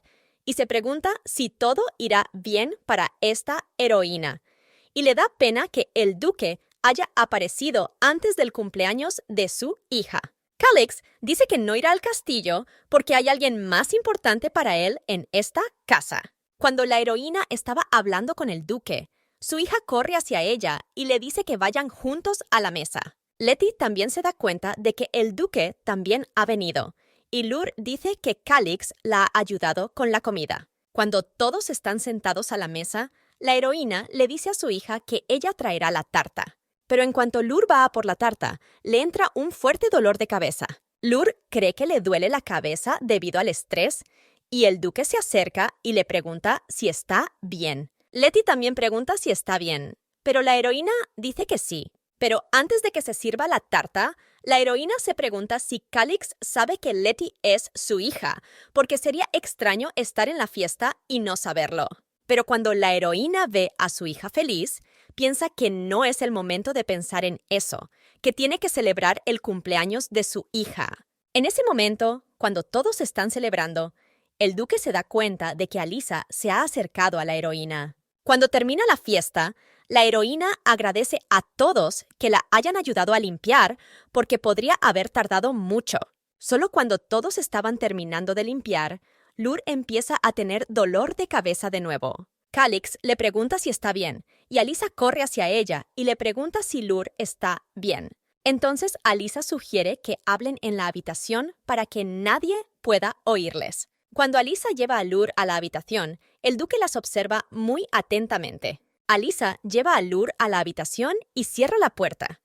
y se pregunta si todo irá bien para esta heroína. Y le da pena que el duque haya aparecido antes del cumpleaños de su hija. Calix dice que no irá al castillo porque hay alguien más importante para él en esta casa. Cuando la heroína estaba hablando con el duque, su hija corre hacia ella y le dice que vayan juntos a la mesa. Letty también se da cuenta de que el duque también ha venido, y Lur dice que Calix la ha ayudado con la comida. Cuando todos están sentados a la mesa, la heroína le dice a su hija que ella traerá la tarta. Pero en cuanto Lur va a por la tarta, le entra un fuerte dolor de cabeza. Lur cree que le duele la cabeza debido al estrés, y el duque se acerca y le pregunta si está bien. Letty también pregunta si está bien, pero la heroína dice que sí. Pero antes de que se sirva la tarta, la heroína se pregunta si Calix sabe que Letty es su hija, porque sería extraño estar en la fiesta y no saberlo. Pero cuando la heroína ve a su hija feliz, piensa que no es el momento de pensar en eso, que tiene que celebrar el cumpleaños de su hija. En ese momento, cuando todos están celebrando, el duque se da cuenta de que Alyssa se ha acercado a la heroína. Cuando termina la fiesta, la heroína agradece a todos que la hayan ayudado a limpiar porque podría haber tardado mucho. Solo cuando todos estaban terminando de limpiar, Lur empieza a tener dolor de cabeza de nuevo. Calix le pregunta si está bien, y Alyssa corre hacia ella y le pregunta si Lur está bien. Entonces Alyssa sugiere que hablen en la habitación para que nadie pueda oírles. Cuando Alyssa lleva a Lur a la habitación, el duque las observa muy atentamente. Alyssa lleva a Lur a la habitación y cierra la puerta.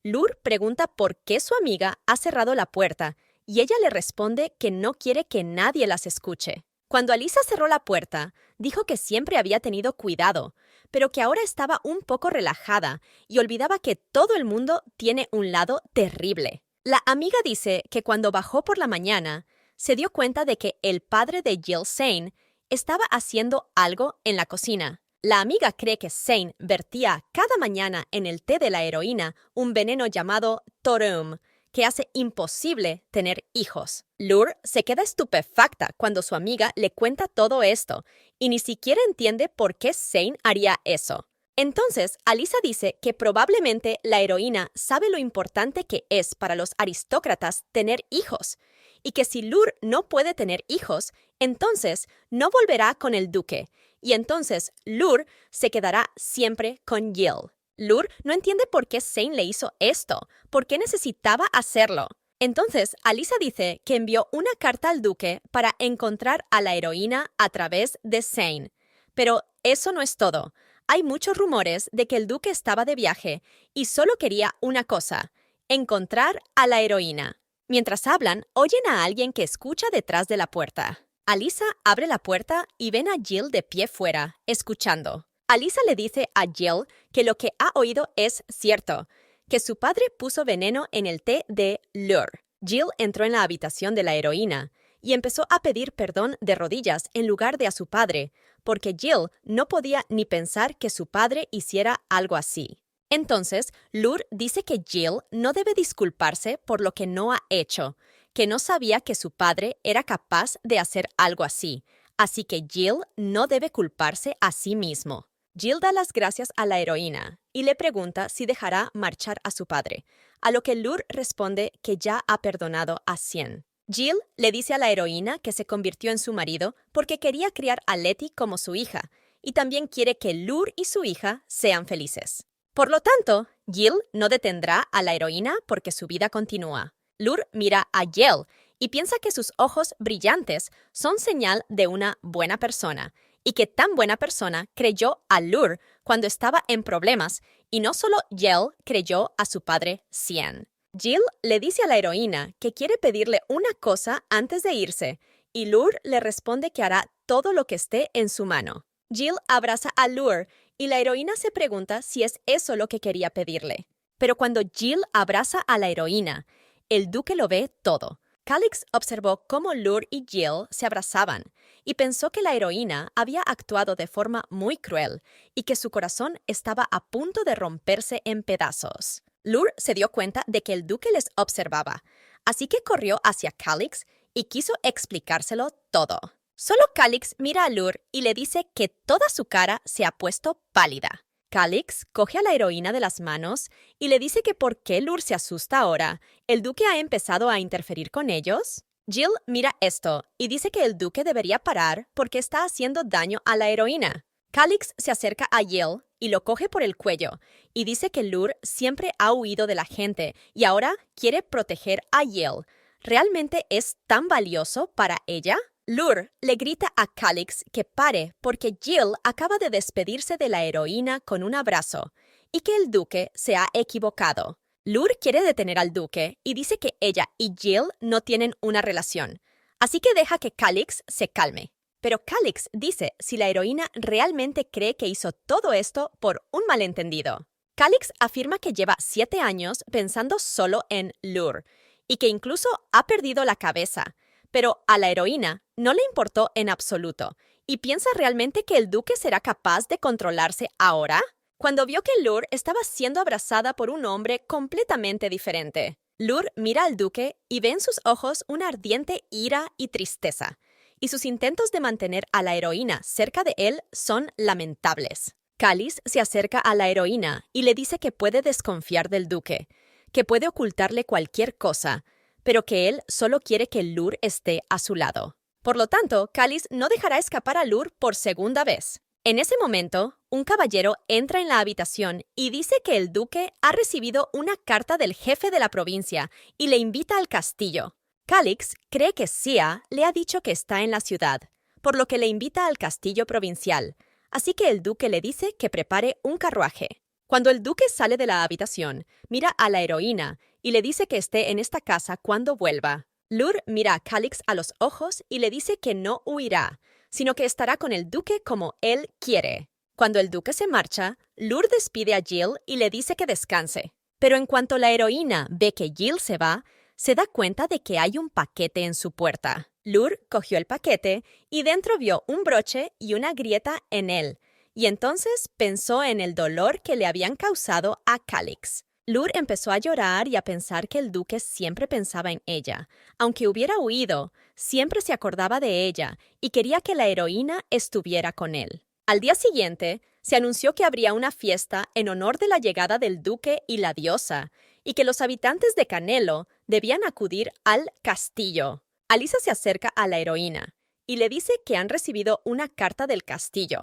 Lur pregunta por qué su amiga ha cerrado la puerta y ella le responde que no quiere que nadie las escuche. Cuando Alisa cerró la puerta, dijo que siempre había tenido cuidado, pero que ahora estaba un poco relajada y olvidaba que todo el mundo tiene un lado terrible. La amiga dice que cuando bajó por la mañana, se dio cuenta de que el padre de Jill Zane estaba haciendo algo en la cocina. La amiga cree que Zane vertía cada mañana en el té de la heroína un veneno llamado Thorum, que hace imposible tener hijos. Lure se queda estupefacta cuando su amiga le cuenta todo esto y ni siquiera entiende por qué Zane haría eso. Entonces, Alisa dice que probablemente la heroína sabe lo importante que es para los aristócratas tener hijos y que si Lure no puede tener hijos, entonces no volverá con el duque y entonces Lure se quedará siempre con Jill. Lure no entiende por qué Zane le hizo esto, por qué necesitaba hacerlo. Entonces, Alisa dice que envió una carta al duque para encontrar a la heroína a través de Zane. Pero eso no es todo. Hay muchos rumores de que el duque estaba de viaje y solo quería una cosa: encontrar a la heroína. Mientras hablan, oyen a alguien que escucha detrás de la puerta. Alisa abre la puerta y ven a Jill de pie fuera, escuchando. Alisa le dice a Jill que lo que ha oído es cierto, que su padre puso veneno en el té de Lure. Jill entró en la habitación de la heroína y empezó a pedir perdón de rodillas en lugar de a su padre, porque Jill no podía ni pensar que su padre hiciera algo así. Entonces, Lure dice que Jill no debe disculparse por lo que no ha hecho, que no sabía que su padre era capaz de hacer algo así, así que Jill no debe culparse a sí mismo. Jill da las gracias a la heroína y le pregunta si dejará marchar a su padre, a lo que Lure responde que ya ha perdonado a Cien. Jill le dice a la heroína que se convirtió en su marido porque quería criar a Letty como su hija y también quiere que Lure y su hija sean felices. Por lo tanto, Jill no detendrá a la heroína porque su vida continúa. Lure mira a Jill y piensa que sus ojos brillantes son señal de una buena persona y que tan buena persona creyó a Lure cuando estaba en problemas y no solo Jill creyó a su padre Cien. Jill le dice a la heroína que quiere pedirle una cosa antes de irse y Lure le responde que hará todo lo que esté en su mano. Jill abraza a Lure y la heroína se pregunta si es eso lo que quería pedirle. Pero cuando Jill abraza a la heroína, el duque lo ve todo. Calix observó cómo Lure y Jill se abrazaban y pensó que la heroína había actuado de forma muy cruel y que su corazón estaba a punto de romperse en pedazos. Lure se dio cuenta de que el duque les observaba, así que corrió hacia Calix y quiso explicárselo todo. Solo Calix mira a Lure y le dice que toda su cara se ha puesto pálida. Calix coge a la heroína de las manos y le dice que por qué Lure se asusta ahora. ¿El duque ha empezado a interferir con ellos? Jill mira esto y dice que el duque debería parar porque está haciendo daño a la heroína. Calix se acerca a Jill y lo coge por el cuello y dice que Lure siempre ha huido de la gente y ahora quiere proteger a Jill. ¿Realmente es tan valioso para ella? Lure le grita a Calix que pare porque Jill acaba de despedirse de la heroína con un abrazo y que el duque se ha equivocado. Lure quiere detener al duque y dice que ella y Jill no tienen una relación, así que deja que Calix se calme. Pero Calix dice si la heroína realmente cree que hizo todo esto por un malentendido. Calix afirma que lleva 7 años pensando solo en Lure y que incluso ha perdido la cabeza. Pero a la heroína no le importó en absoluto y piensa realmente que el duque será capaz de controlarse ahora. Cuando vio que Lure estaba siendo abrazada por un hombre completamente diferente, Lure mira al duque y ve en sus ojos una ardiente ira y tristeza, y sus intentos de mantener a la heroína cerca de él son lamentables. Calix se acerca a la heroína y le dice que puede desconfiar del duque, que puede ocultarle cualquier cosa, pero que él solo quiere que Lure esté a su lado. Por lo tanto, Calix no dejará escapar a Lure por segunda vez. En ese momento, un caballero entra en la habitación y dice que el duque ha recibido una carta del jefe de la provincia y le invita al castillo. Calix cree que Sia le ha dicho que está en la ciudad, por lo que le invita al castillo provincial, así que el duque le dice que prepare un carruaje. Cuando el duque sale de la habitación, mira a la heroína y le dice que esté en esta casa cuando vuelva. Lur mira a Calix a los ojos y le dice que no huirá, sino que estará con el duque como él quiere. Cuando el duque se marcha, Lur despide a Jill y le dice que descanse. Pero en cuanto la heroína ve que Jill se va, se da cuenta de que hay un paquete en su puerta. Lur cogió el paquete y dentro vio un broche y una grieta en él, y entonces pensó en el dolor que le habían causado a Calix. Lur empezó a llorar y a pensar que el duque siempre pensaba en ella. Aunque hubiera huido, siempre se acordaba de ella y quería que la heroína estuviera con él. Al día siguiente, se anunció que habría una fiesta en honor de la llegada del duque y la diosa, y que los habitantes de Canelo debían acudir al castillo. Alyssa se acerca a la heroína y le dice que han recibido una carta del castillo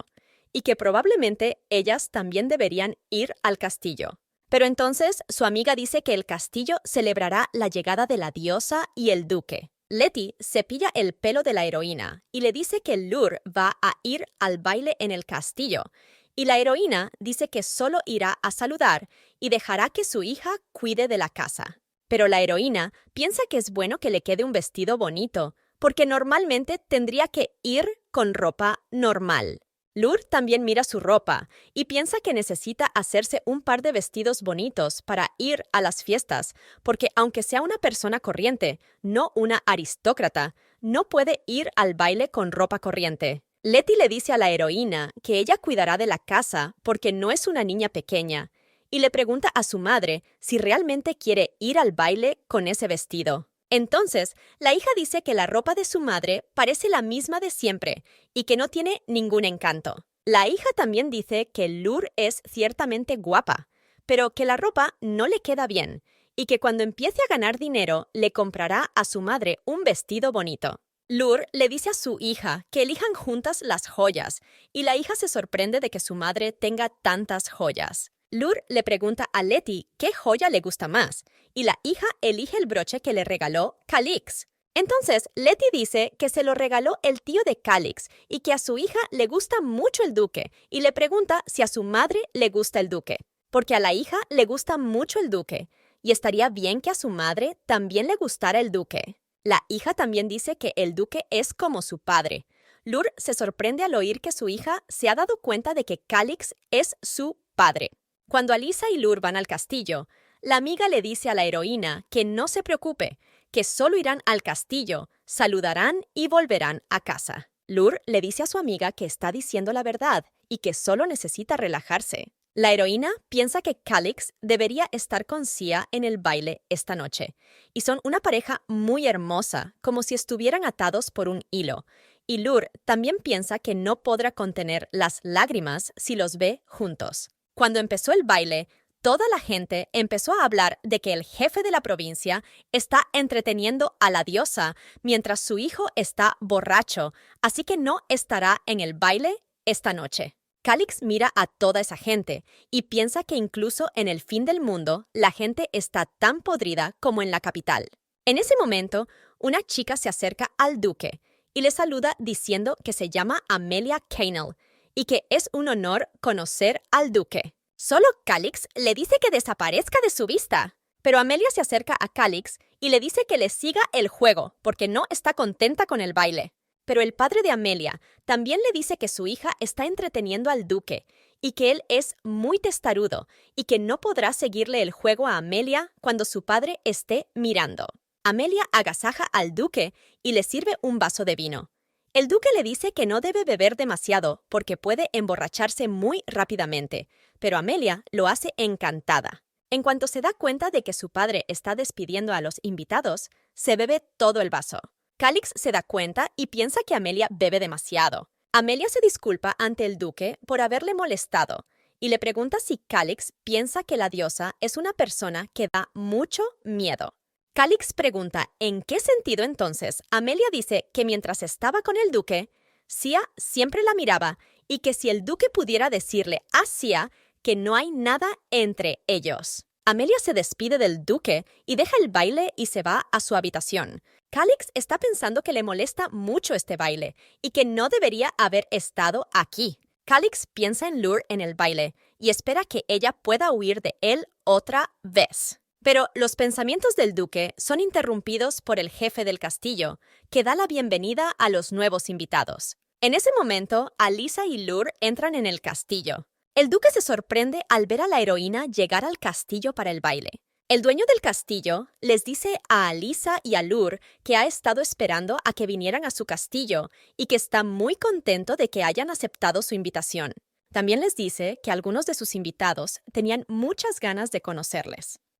y que probablemente ellas también deberían ir al castillo. Pero entonces su amiga dice que el castillo celebrará la llegada de la diosa y el duque. Letty cepilla el pelo de la heroína y le dice que Lur va a ir al baile en el castillo, y la heroína dice que solo irá a saludar y dejará que su hija cuide de la casa. Pero la heroína piensa que es bueno que le quede un vestido bonito, porque normalmente tendría que ir con ropa normal. Lur también mira su ropa y piensa que necesita hacerse un par de vestidos bonitos para ir a las fiestas, porque aunque sea una persona corriente, no una aristócrata, no puede ir al baile con ropa corriente. Letty le dice a la heroína que ella cuidará de la casa porque no es una niña pequeña, y le pregunta a su madre si realmente quiere ir al baile con ese vestido. Entonces, la hija dice que la ropa de su madre parece la misma de siempre y que no tiene ningún encanto. La hija también dice que Lur es ciertamente guapa, pero que la ropa no le queda bien y que cuando empiece a ganar dinero le comprará a su madre un vestido bonito. Lur le dice a su hija que elijan juntas las joyas y la hija se sorprende de que su madre tenga tantas joyas. Lur le pregunta a Letty qué joya le gusta más, y la hija elige el broche que le regaló Calix. Entonces, Letty dice que se lo regaló el tío de Calix y que a su hija le gusta mucho el duque, y le pregunta si a su madre le gusta el duque, porque a la hija le gusta mucho el duque, y estaría bien que a su madre también le gustara el duque. La hija también dice que el duque es como su padre. Lur se sorprende al oír que su hija se ha dado cuenta de que Calix es su padre. Cuando Alyssa y Lur van al castillo, la amiga le dice a la heroína que no se preocupe, que solo irán al castillo, saludarán y volverán a casa. Lur le dice a su amiga que está diciendo la verdad y que solo necesita relajarse. La heroína piensa que Calix debería estar con Sia en el baile esta noche, y son una pareja muy hermosa, como si estuvieran atados por un hilo. Y Lur también piensa que no podrá contener las lágrimas si los ve juntos. Cuando empezó el baile, toda la gente empezó a hablar de que el jefe de la provincia está entreteniendo a la diosa mientras su hijo está borracho, así que no estará en el baile esta noche. Calix mira a toda esa gente y piensa que incluso en el fin del mundo la gente está tan podrida como en la capital. En ese momento, una chica se acerca al duque y le saluda diciendo que se llama Amelia Canel y que es un honor conocer al duque. Solo Calix le dice que desaparezca de su vista, pero Amelia se acerca a Calix y le dice que le siga el juego porque no está contenta con el baile. Pero el padre de Amelia también le dice que su hija está entreteniendo al duque y que él es muy testarudo y que no podrá seguirle el juego a Amelia cuando su padre esté mirando. Amelia agasaja al duque y le sirve un vaso de vino. El duque le dice que no debe beber demasiado porque puede emborracharse muy rápidamente, pero Amelia lo hace encantada. En cuanto se da cuenta de que su padre está despidiendo a los invitados, se bebe todo el vaso. Calix se da cuenta y piensa que Amelia bebe demasiado. Amelia se disculpa ante el duque por haberle molestado y le pregunta si Calix piensa que la diosa es una persona que da mucho miedo. Calix pregunta en qué sentido entonces Amelia dice que mientras estaba con el duque, Sia siempre la miraba y que si el duque pudiera decirle a Sia que no hay nada entre ellos. Amelia se despide del duque y deja el baile y se va a su habitación. Calix está pensando que le molesta mucho este baile y que no debería haber estado aquí. Calix piensa en Lur en el baile y espera que ella pueda huir de él otra vez. Pero los pensamientos del duque son interrumpidos por el jefe del castillo, que da la bienvenida a los nuevos invitados. En ese momento, Alisa y Lur entran en el castillo. El duque se sorprende al ver a la heroína llegar al castillo para el baile. El dueño del castillo les dice a Alisa y a Lur que ha estado esperando a que vinieran a su castillo y que está muy contento de que hayan aceptado su invitación. También les dice que algunos de sus invitados tenían muchas ganas de conocerles.